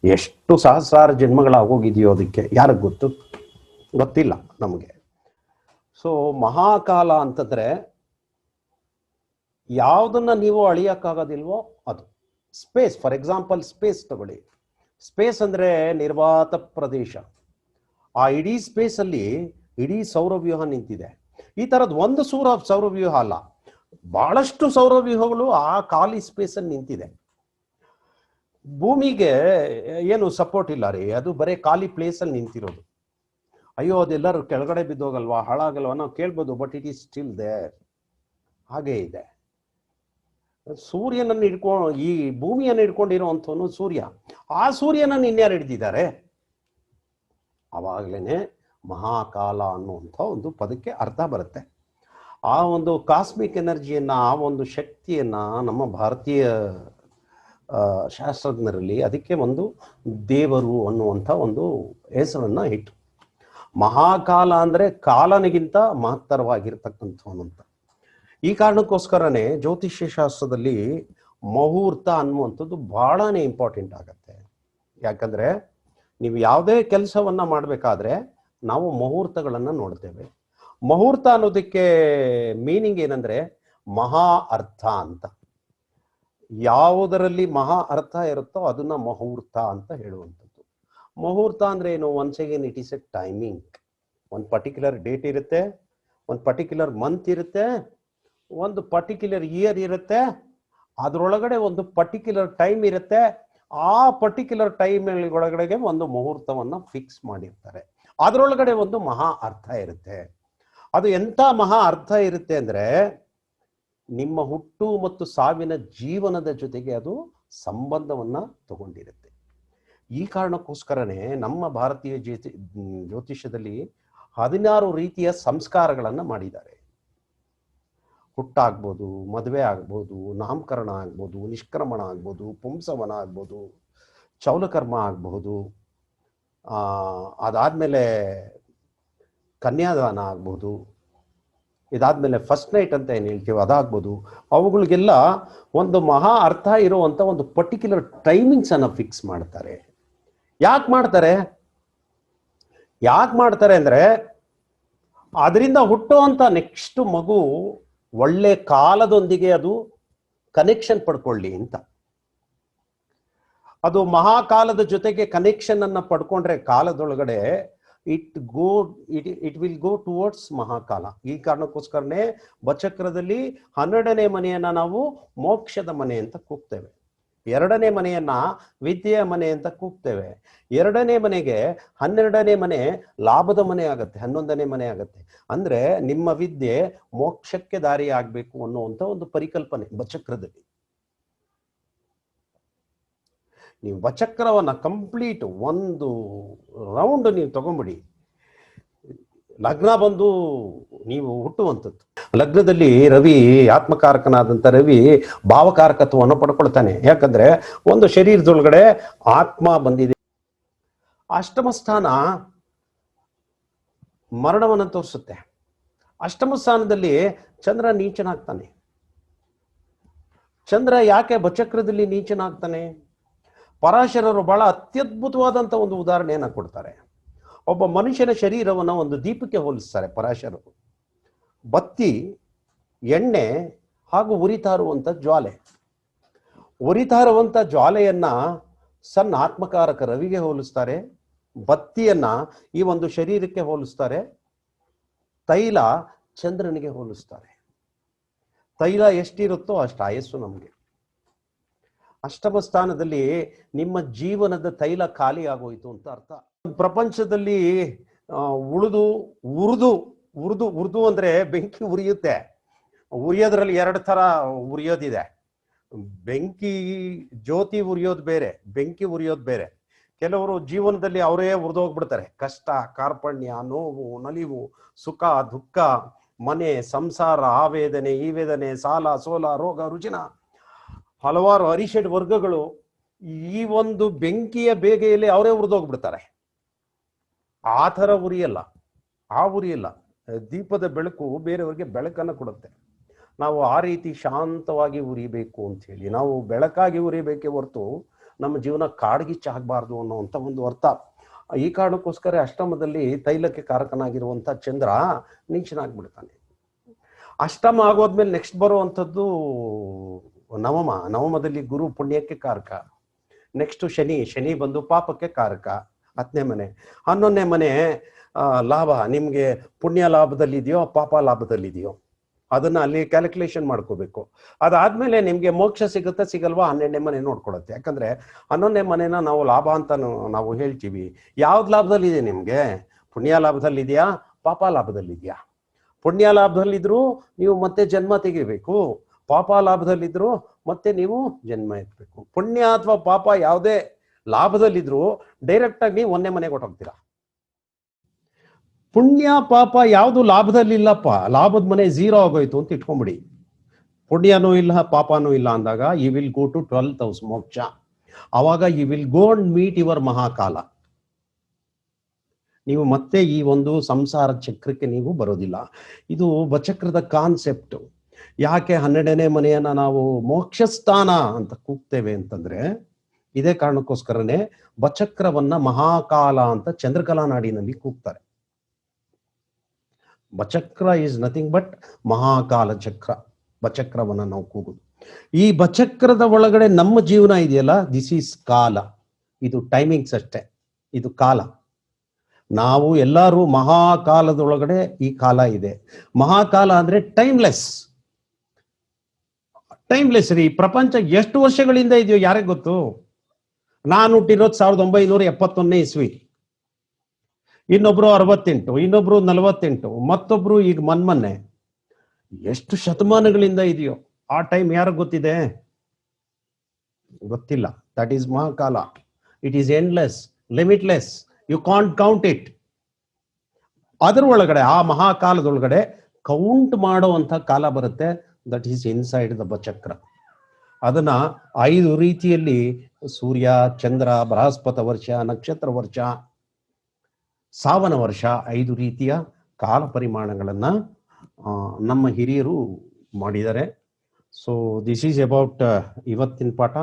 ಎಷ್ಟು ಸಹಸ್ರಾರು ಜನ್ಮಗಳಾಗೋಗಿದೆಯೋ ಅದಕ್ಕೆ ಯಾರಿಗೆ ಗೊತ್ತಿಲ್ಲ ನಮಗೆ. ಸೊ ಮಹಾಕಾಲ ಅಂತಂದ್ರೆ ಯಾವುದನ್ನ ನೀವು ಅಳಿಯಕ್ಕಾಗೋದಿಲ್ವೋ ಅದು. ಸ್ಪೇಸ್, ಫಾರ್ ಎಕ್ಸಾಂಪಲ್ ಸ್ಪೇಸ್ ತಗೊಳ್ಳಿ. ಸ್ಪೇಸ್ ಅಂದ್ರೆ ನಿರ್ವಾತ ಪ್ರದೇಶ. ಆ ಇಡೀ ಸ್ಪೇಸ್ ಅಲ್ಲಿ ಇಡೀ ಸೌರವ್ಯೂಹ ನಿಂತಿದೆ. ಈ ತರದ್ ಒಂದು ಸೌರವ್ಯೂಹ ಅಲ್ಲ, ಬಹಳಷ್ಟು ಸೌರವ್ಯೂಹಗಳು ಆ ಖಾಲಿ ಸ್ಪೇಸ್ ಅಲ್ಲಿ ನಿಂತಿದೆ. ಭೂಮಿಗೆ ಏನು ಸಪೋರ್ಟ್ ಇಲ್ಲ ರೀ, ಅದು ಬರೀ ಖಾಲಿ ಪ್ಲೇಸ್ ಅಲ್ಲಿ ನಿಂತಿರೋದು. ಅಯ್ಯೋ ಅದೆಲ್ಲರೂ ಕೆಳಗಡೆ ಬಿದ್ದೋಗಲ್ವಾ, ಹಾಳಾಗಲ್ವಾ ನಾವು ಕೇಳ್ಬೋದು, but it is still there, ಹಾಗೇ ಇದೆ. ಸೂರ್ಯನನ್ನು ಈ ಭೂಮಿಯನ್ನು ಹಿಡ್ಕೊಂಡಿರುವಂಥವನು ಸೂರ್ಯ. ಆ ಸೂರ್ಯನನ್ನು ಇನ್ಯಾರು ಹಿಡ್ದಿದ್ದಾರೆ? ಅವಾಗ್ಲೇನೆ ಮಹಾಕಾಲ ಅನ್ನುವಂಥ ಒಂದು ಪದಕ್ಕೆ ಅರ್ಥ ಬರುತ್ತೆ. ಆ ಒಂದು ಕಾಸ್ಮಿಕ್ ಎನರ್ಜಿಯನ್ನ, ಆ ಒಂದು ಶಕ್ತಿಯನ್ನ ನಮ್ಮ ಭಾರತೀಯ ಶಾಸ್ತ್ರಜ್ಞರಲ್ಲಿ ಅದಕ್ಕೆ ಒಂದು ದೇವರು ಅನ್ನುವಂಥ ಒಂದು ಹೆಸರನ್ನ ಇಟ್ಟು. ಮಹಾಕಾಲ ಅಂದ್ರೆ ಕಾಲನಿಗಿಂತ ಮಹತ್ತರವಾಗಿರ್ತಕ್ಕಂಥವನು ಅಂತ. ಈ ಕಾರಣಕ್ಕೋಸ್ಕರನೇ ಜ್ಯೋತಿಷ್ಯ ಶಾಸ್ತ್ರದಲ್ಲಿ ಮುಹೂರ್ತ ಅನ್ನುವಂಥದ್ದು ಬಹಳನೇ ಇಂಪಾರ್ಟೆಂಟ್ ಆಗತ್ತೆ. ಯಾಕಂದ್ರೆ ನೀವು ಯಾವುದೇ ಕೆಲಸವನ್ನ ಮಾಡಬೇಕಾದ್ರೆ ನಾವು ಮುಹೂರ್ತಗಳನ್ನ ನೋಡ್ತೇವೆ. ಮುಹೂರ್ತ ಅನ್ನೋದಕ್ಕೆ ಮೀನಿಂಗ್ ಏನಂದ್ರೆ ಮಹಾ ಅರ್ಥ ಅಂತ. ಯಾವುದರಲ್ಲಿ ಮಹಾ ಅರ್ಥ ಇರುತ್ತೋ ಅದನ್ನ ಮುಹೂರ್ತ ಅಂತ ಹೇಳುವಂಥದ್ದು. ಮುಹೂರ್ತ ಅಂದ್ರೆ ಏನು? Once again it is A timing. ಒಂದು ಪರ್ಟಿಕ್ಯುಲರ್ ಡೇಟ್ ಇರುತ್ತೆ, ಒಂದು ಪರ್ಟಿಕ್ಯುಲರ್ ಮಂತ್ ಇರುತ್ತೆ, ಒಂದು ಪರ್ಟಿಕ್ಯುಲರ್ ಇಯರ್ ಇರುತ್ತೆ, ಅದರೊಳಗಡೆ ಒಂದು ಪರ್ಟಿಕ್ಯುಲರ್ ಟೈಮ್ ಇರುತ್ತೆ. ಆ ಪರ್ಟಿಕ್ಯುಲರ್ ಟೈಮ್ ಒಳಗಡೆಗೆ ಒಂದು ಮುಹೂರ್ತವನ್ನ ಫಿಕ್ಸ್ ಮಾಡಿರ್ತಾರೆ. ಅದರೊಳಗಡೆ ಒಂದು ಮಹಾ ಅರ್ಥ ಇರುತ್ತೆ. ಅದು ಎಂಥ ಮಹಾ ಅರ್ಥ ಇರುತ್ತೆ ಅಂದ್ರೆ ನಿಮ್ಮ ಹುಟ್ಟು ಮತ್ತು ಸಾವಿನ ಜೀವನದ ಜೊತೆಗೆ ಅದು ಸಂಬಂಧವನ್ನ ತಗೊಂಡಿರುತ್ತೆ. ಈ ಕಾರಣಕ್ಕೋಸ್ಕರನೇ ನಮ್ಮ ಭಾರತೀಯ ಜ್ಯೋತಿಷ್ಯದಲ್ಲಿ 16 ರೀತಿಯ ಸಂಸ್ಕಾರಗಳನ್ನ ಮಾಡಿದ್ದಾರೆ. ಹುಟ್ಟಾಗ್ಬೋದು, ಮದುವೆ ಆಗ್ಬೋದು, ನಾಮಕರಣ ಆಗ್ಬೋದು, ನಿಷ್ಕ್ರಮಣ ಆಗ್ಬೋದು, ಪುಂಸವನ ಆಗ್ಬೋದು, ಚೌಲಕರ್ಮ ಆಗಬಹುದು, ಅದಾದ್ಮೇಲೆ ಕನ್ಯಾದಾನ ಆಗ್ಬೋದು, ಇದಾದ್ಮೇಲೆ ಫಸ್ಟ್ ನೈಟ್ ಅಂತ ಏನು ಹೇಳ್ತೀವಿ ಅದಾಗ್ಬೋದು. ಅವುಗಳಿಗೆಲ್ಲ ಒಂದು ಮಹಾ ಅರ್ಥ ಇರುವಂತ ಒಂದು ಪರ್ಟಿಕ್ಯುಲರ್ ಟೈಮಿಂಗ್ಸ್ ಅನ್ನ ಫಿಕ್ಸ್ ಮಾಡ್ತಾರೆ. ಯಾಕೆ ಮಾಡ್ತಾರೆ ಅಂದ್ರೆ ಅದರಿಂದ ಹುಟ್ಟುವಂತ ನೆಕ್ಸ್ಟ್ ಮಗು ಒಳ್ಳೆ ಕಾಲದೊಂದಿಗೆ ಅದು ಕನೆಕ್ಷನ್ ಪಡ್ಕೊಳ್ಳಿ ಅಂತ. ಅದು ಮಹಾಕಾಲದ ಜೊತೆಗೆ ಕನೆಕ್ಷನ್ ಅನ್ನ ಪಡ್ಕೊಂಡ್ರೆ ಕಾಲದೊಳಗಡೆ it will go towards Mahakala. ಈ ಕಾರಣಕ್ಕೋಸ್ಕರನೇ ಬಚಕ್ರದಲ್ಲಿ 12ನೇ ಮನೆಯನ್ನ ನಾವು ಮೋಕ್ಷದ ಮನೆ ಅಂತ ಕೂಗ್ತೇವೆ, 2ನೇ ಮನೆಯನ್ನ ವಿದ್ಯೆಯ ಮನೆ ಅಂತ ಕೂಗ್ತೇವೆ, 2ನೇ ಮನೆಗೆ 12ನೇ ಮನೆ ಲಾಭದ ಮನೆ ಆಗತ್ತೆ, 11ನೇ ಮನೆ ಆಗತ್ತೆ. ಅಂದ್ರೆ ನಿಮ್ಮ ವಿದ್ಯೆ ಮೋಕ್ಷಕ್ಕೆ ದಾರಿ ಆಗ್ಬೇಕು ಅನ್ನುವಂಥ ಒಂದು ಪರಿಕಲ್ಪನೆ ಬಚಕ್ರದಲ್ಲಿ. ನೀವು ಬಚಕ್ರವನ್ನ ಕಂಪ್ಲೀಟ್ ಒಂದು ರೌಂಡ್ ನೀವು ತಗೊಂಬಿಡಿ. ಲಗ್ನ ಬಂದು ನೀವು ಹುಟ್ಟುವಂಥದ್ದು. ಲಗ್ನದಲ್ಲಿ ರವಿ, ಆತ್ಮಕಾರಕನಾದಂಥ ರವಿ ಭಾವಕಾರಕತ್ವವನ್ನು ಪಡ್ಕೊಳ್ತಾನೆ. ಯಾಕಂದ್ರೆ ಒಂದು ಶರೀರದೊಳಗಡೆ ಆತ್ಮ ಬಂದಿದೆ. ಅಷ್ಟಮ ಸ್ಥಾನ ಮರಣವನ್ನು ತೋರಿಸುತ್ತೆ. ಅಷ್ಟಮ ಸ್ಥಾನದಲ್ಲಿ ಚಂದ್ರ ನೀಚನಾಗ್ತಾನೆ. ಚಂದ್ರ ಯಾಕೆ ಬಚಕ್ರದಲ್ಲಿ ನೀಚನಾಗ್ತಾನೆ? ಪರಾಶರರು ಬಹಳ ಅತ್ಯದ್ಭುತವಾದಂಥ ಒಂದು ಉದಾಹರಣೆಯನ್ನ ಕೊಡ್ತಾರೆ. ಒಬ್ಬ ಮನುಷ್ಯನ ಶರೀರವನ್ನು ಒಂದು ದೀಪಕ್ಕೆ ಹೋಲಿಸ್ತಾರೆ ಪರಾಶರರು. ಬತ್ತಿ, ಎಣ್ಣೆ ಹಾಗೂ ಉರಿತಾ ಇರುವಂಥ ಜ್ವಾಲೆ. ಉರಿತಾ ಇರುವಂಥ ಜ್ವಾಲೆಯನ್ನ ಸಣ್ಣ ಆತ್ಮಕಾರಕ ರವಿಗೆ ಹೋಲಿಸ್ತಾರೆ, ಬತ್ತಿಯನ್ನ ಈ ಒಂದು ಶರೀರಕ್ಕೆ ಹೋಲಿಸ್ತಾರೆ, ತೈಲ ಚಂದ್ರನಿಗೆ ಹೋಲಿಸ್ತಾರೆ. ತೈಲ ಎಷ್ಟಿರುತ್ತೋ ಅಷ್ಟು ಆಯಸ್ಸು ನಮಗೆ. ಅಷ್ಟಮ ಸ್ಥಾನದಲ್ಲಿ ನಿಮ್ಮ ಜೀವನದ ತೈಲ ಖಾಲಿ ಆಗೋಯ್ತು ಅಂತ ಅರ್ಥ. ಪ್ರಪಂಚದಲ್ಲಿ ಉರ್ದು ಅಂದ್ರೆ ಬೆಂಕಿ ಉರಿಯುತ್ತೆ. ಉರಿಯೋದ್ರಲ್ಲಿ 2 ತರ ಉರಿಯೋದಿದೆ. ಬೆಂಕಿ ಜ್ಯೋತಿ ಉರಿಯೋದು ಬೇರೆ, ಬೆಂಕಿ ಉರಿಯೋದು ಬೇರೆ. ಕೆಲವರು ಜೀವನದಲ್ಲಿ ಅವರೇ ಉರಿದೋಗ್ಬಿಡ್ತಾರೆ. ಕಷ್ಟ, ಕಾರ್ಪಣ್ಯ, ನೋವು, ನಲಿವು, ಸುಖ, ದುಃಖ, ಮನೆ, ಸಂಸಾರ, ಆ ವೇದನೆ, ಈ ವೇದನೆ, ಸಾಲ, ಸೋಲ, ರೋಗ, ರುಜಿನ, ಹಲವಾರು ಅರಿಷಡ್ ವರ್ಗಗಳು ಈ ಒಂದು ಬೆಂಕಿಯ ಬೇಗೆಯಲ್ಲಿ ಅವರೇ ಉರಿದೋಗ್ಬಿಡ್ತಾರೆ. ಆ ಥರ ಉರಿಯಲ್ಲ, ಆ ಉರಿಯಲ್ಲ. ದೀಪದ ಬೆಳಕು ಬೇರೆಯವರಿಗೆ ಬೆಳಕನ್ನು ಕೊಡುತ್ತೆ. ನಾವು ಆ ರೀತಿ ಶಾಂತವಾಗಿ ಉರಿಬೇಕು ಅಂತ ಹೇಳಿ, ನಾವು ಬೆಳಕಾಗಿ ಉರಿಬೇಕೇ ಹೊರತು ನಮ್ಮ ಜೀವನ ಕಾಡ್ಗಿಚ್ಚಾಗಬಾರ್ದು ಅನ್ನೋಂಥ ಒಂದು ಅರ್ಥ. ಈ ಕಾರಣಕ್ಕೋಸ್ಕರ ಅಷ್ಟಮದಲ್ಲಿ ತೈಲಕ್ಕೆ ಕಾರಕನಾಗಿರುವಂಥ ಚಂದ್ರ ನೀಚನಾಗ್ಬಿಡ್ತಾನೆ. ಅಷ್ಟಮ ಆಗೋದ್ಮೇಲೆ ನೆಕ್ಸ್ಟ್ ಬರುವಂಥದ್ದು ನವಮ. ನವಮದಲ್ಲಿ ಗುರು ಪುಣ್ಯಕ್ಕೆ ಕಾರಕ. ನೆಕ್ಸ್ಟ್ ಶನಿ ಬಂದು ಪಾಪಕ್ಕೆ ಕಾರಕ, 10ನೇ ಮನೆ. 11ನೇ ಮನೆ ಲಾಭ. ನಿಮ್ಗೆ ಪುಣ್ಯ ಲಾಭದಲ್ಲಿದೆಯೋ ಪಾಪ ಲಾಭದಲ್ಲಿದೆಯೋ ಅದನ್ನ ಅಲ್ಲಿ ಕ್ಯಾಲ್ಕುಲೇಷನ್ ಮಾಡ್ಕೋಬೇಕು. ಅದಾದ್ಮೇಲೆ ನಿಮ್ಗೆ ಮೋಕ್ಷ ಸಿಗುತ್ತಾ ಸಿಗಲ್ವಾ 12ನೇ ಮನೆ ನೋಡ್ಕೊಳುತ್ತೆ. ಯಾಕಂದ್ರೆ 11ನೇ ಮನೆನ ನಾವು ಲಾಭ ಅಂತ ನಾವು ಹೇಳ್ತೀವಿ. ಯಾವ್ದು ಲಾಭದಲ್ಲಿದೆ ನಿಮ್ಗೆ? ಪುಣ್ಯ ಲಾಭದಲ್ಲಿದೆಯಾ, ಪಾಪ ಲಾಭದಲ್ಲಿದೆಯಾ? ಪುಣ್ಯ ಲಾಭದಲ್ಲಿದ್ರು ನೀವು ಮತ್ತೆ ಜನ್ಮ ತೆಗಿಬೇಕು, ಪಾಪ ಲಾಭದಲ್ಲಿದ್ರು ಮತ್ತೆ ನೀವು ಜನ್ಮ ಎತ್ತಬೇಕು. ಪುಣ್ಯ ಅಥವಾ ಪಾಪ ಯಾವುದೇ ಲಾಭದಲ್ಲಿದ್ರು ಡೈರೆಕ್ಟ್ ಆಗಿ ನೀವು 1ನೇ ಮನೆಗೆ ಹೊರಟೋಗ್ತೀರಾ. ಪುಣ್ಯ ಪಾಪ ಯಾವುದು ಲಾಭದಲ್ಲಿಲ್ಲಪ್ಪ, ಲಾಭದ ಮನೆ 0 ಆಗೋಯ್ತು ಅಂತ ಇಟ್ಕೊಂಬಿಡಿ. ಪುಣ್ಯನೂ ಇಲ್ಲ ಪಾಪನೂ ಇಲ್ಲ ಅಂದಾಗ you will go to 12th house, ಮೋಕ್ಷ. ಅವಾಗ you will go and meet your Mahakala. ನೀವು ಮತ್ತೆ ಈ ಒಂದು ಸಂಸಾರ ಚಕ್ರಕ್ಕೆ ನೀವು ಬರೋದಿಲ್ಲ. ಇದು ಬಚಕ್ರದ ಕಾನ್ಸೆಪ್ಟ್. ಯಾಕೆ 12ನೇ ಮನೆಯನ್ನ ನಾವು ಮೋಕ್ಷ ಸ್ಥಾನ ಅಂತ ಕೂಗ್ತೇವೆ ಅಂತಂದ್ರೆ ಇದೇ ಕಾರಣಕ್ಕೋಸ್ಕರನೇ ಬಚಕ್ರವನ್ನ ಮಹಾಕಾಲ ಅಂತ ಚಂದ್ರಕಲಾ ನಾಡಿನಲ್ಲಿ ಕೂಗ್ತಾರೆ. ಬಚಕ್ರ ಈಸ್ ನಥಿಂಗ್ ಬಟ್ ಮಹಾಕಾಲ ಚಕ್ರ. ಬಚಕ್ರವನ್ನ ನಾವು ಕೂಗುದು. ಈ ಬಚಕ್ರದ ಒಳಗಡೆ ನಮ್ಮ ಜೀವನ ಇದೆಯಲ್ಲ, ದಿಸ್ ಈಸ್ ಕಾಲ. ಇದು ಟೈಮಿಂಗ್ಸ್ ಅಷ್ಟೇ, ಇದು ಕಾಲ. ನಾವು ಎಲ್ಲರೂ ಮಹಾಕಾಲದೊಳಗಡೆ ಈ ಕಾಲ ಇದೆ. ಮಹಾಕಾಲ ಅಂದ್ರೆ ಟೈಮ್ಲೆಸ್. ಟೈಮ್ಲೆಸ್ ರೀ. ಪ್ರಪಂಚ ಎಷ್ಟು ವರ್ಷಗಳಿಂದ ಇದೆಯೋ ಯಾರಿಗೆ ಗೊತ್ತು? ನಾನು ಹುಟ್ಟಿರೋದು 1971ನೇ ಇಸ್ವಿ, ಇನ್ನೊಬ್ರು 68, ಇನ್ನೊಬ್ರು 48, ಮತ್ತೊಬ್ರು ಈಗ ಮೊನ್ನೆ. ಎಷ್ಟು ಶತಮಾನಗಳಿಂದ ಇದೆಯೋ ಆ ಟೈಮ್ ಯಾರಿಗೆ ಗೊತ್ತಿದೆ? ಗೊತ್ತಿಲ್ಲ. That is Mahakala. It is endless, limitless. You can't count it. ಅದರ ಒಳಗಡೆ, ಆ ಮಹಾಕಾಲದೊಳಗಡೆ ಕೌಂಟ್ ಮಾಡುವಂಥ ಕಾಲ ಬರುತ್ತೆ. ದಟ್ ಈಸ್ ಇನ್ಸೈಡ್ ದ ಬಚಕ್ರ. ಅದನ್ನ 5 ರೀತಿಯಲ್ಲಿ ಸೂರ್ಯ, ಚಂದ್ರ, ಬೃಹಸ್ಪತ ವರ್ಷ, ನಕ್ಷತ್ರ ವರ್ಷ, ಸಾವನ ವರ್ಷ, 5 ರೀತಿಯ ಕಾಲ ಪರಿಮಾಣಗಳನ್ನ ನಮ್ಮ ಹಿರಿಯರು ಮಾಡಿದ್ದಾರೆ. ಸೊ ದಿಸ್ ಈಸ್ ಅಬೌಟ್ ಇವತ್ತಿನ ಪಾಠ.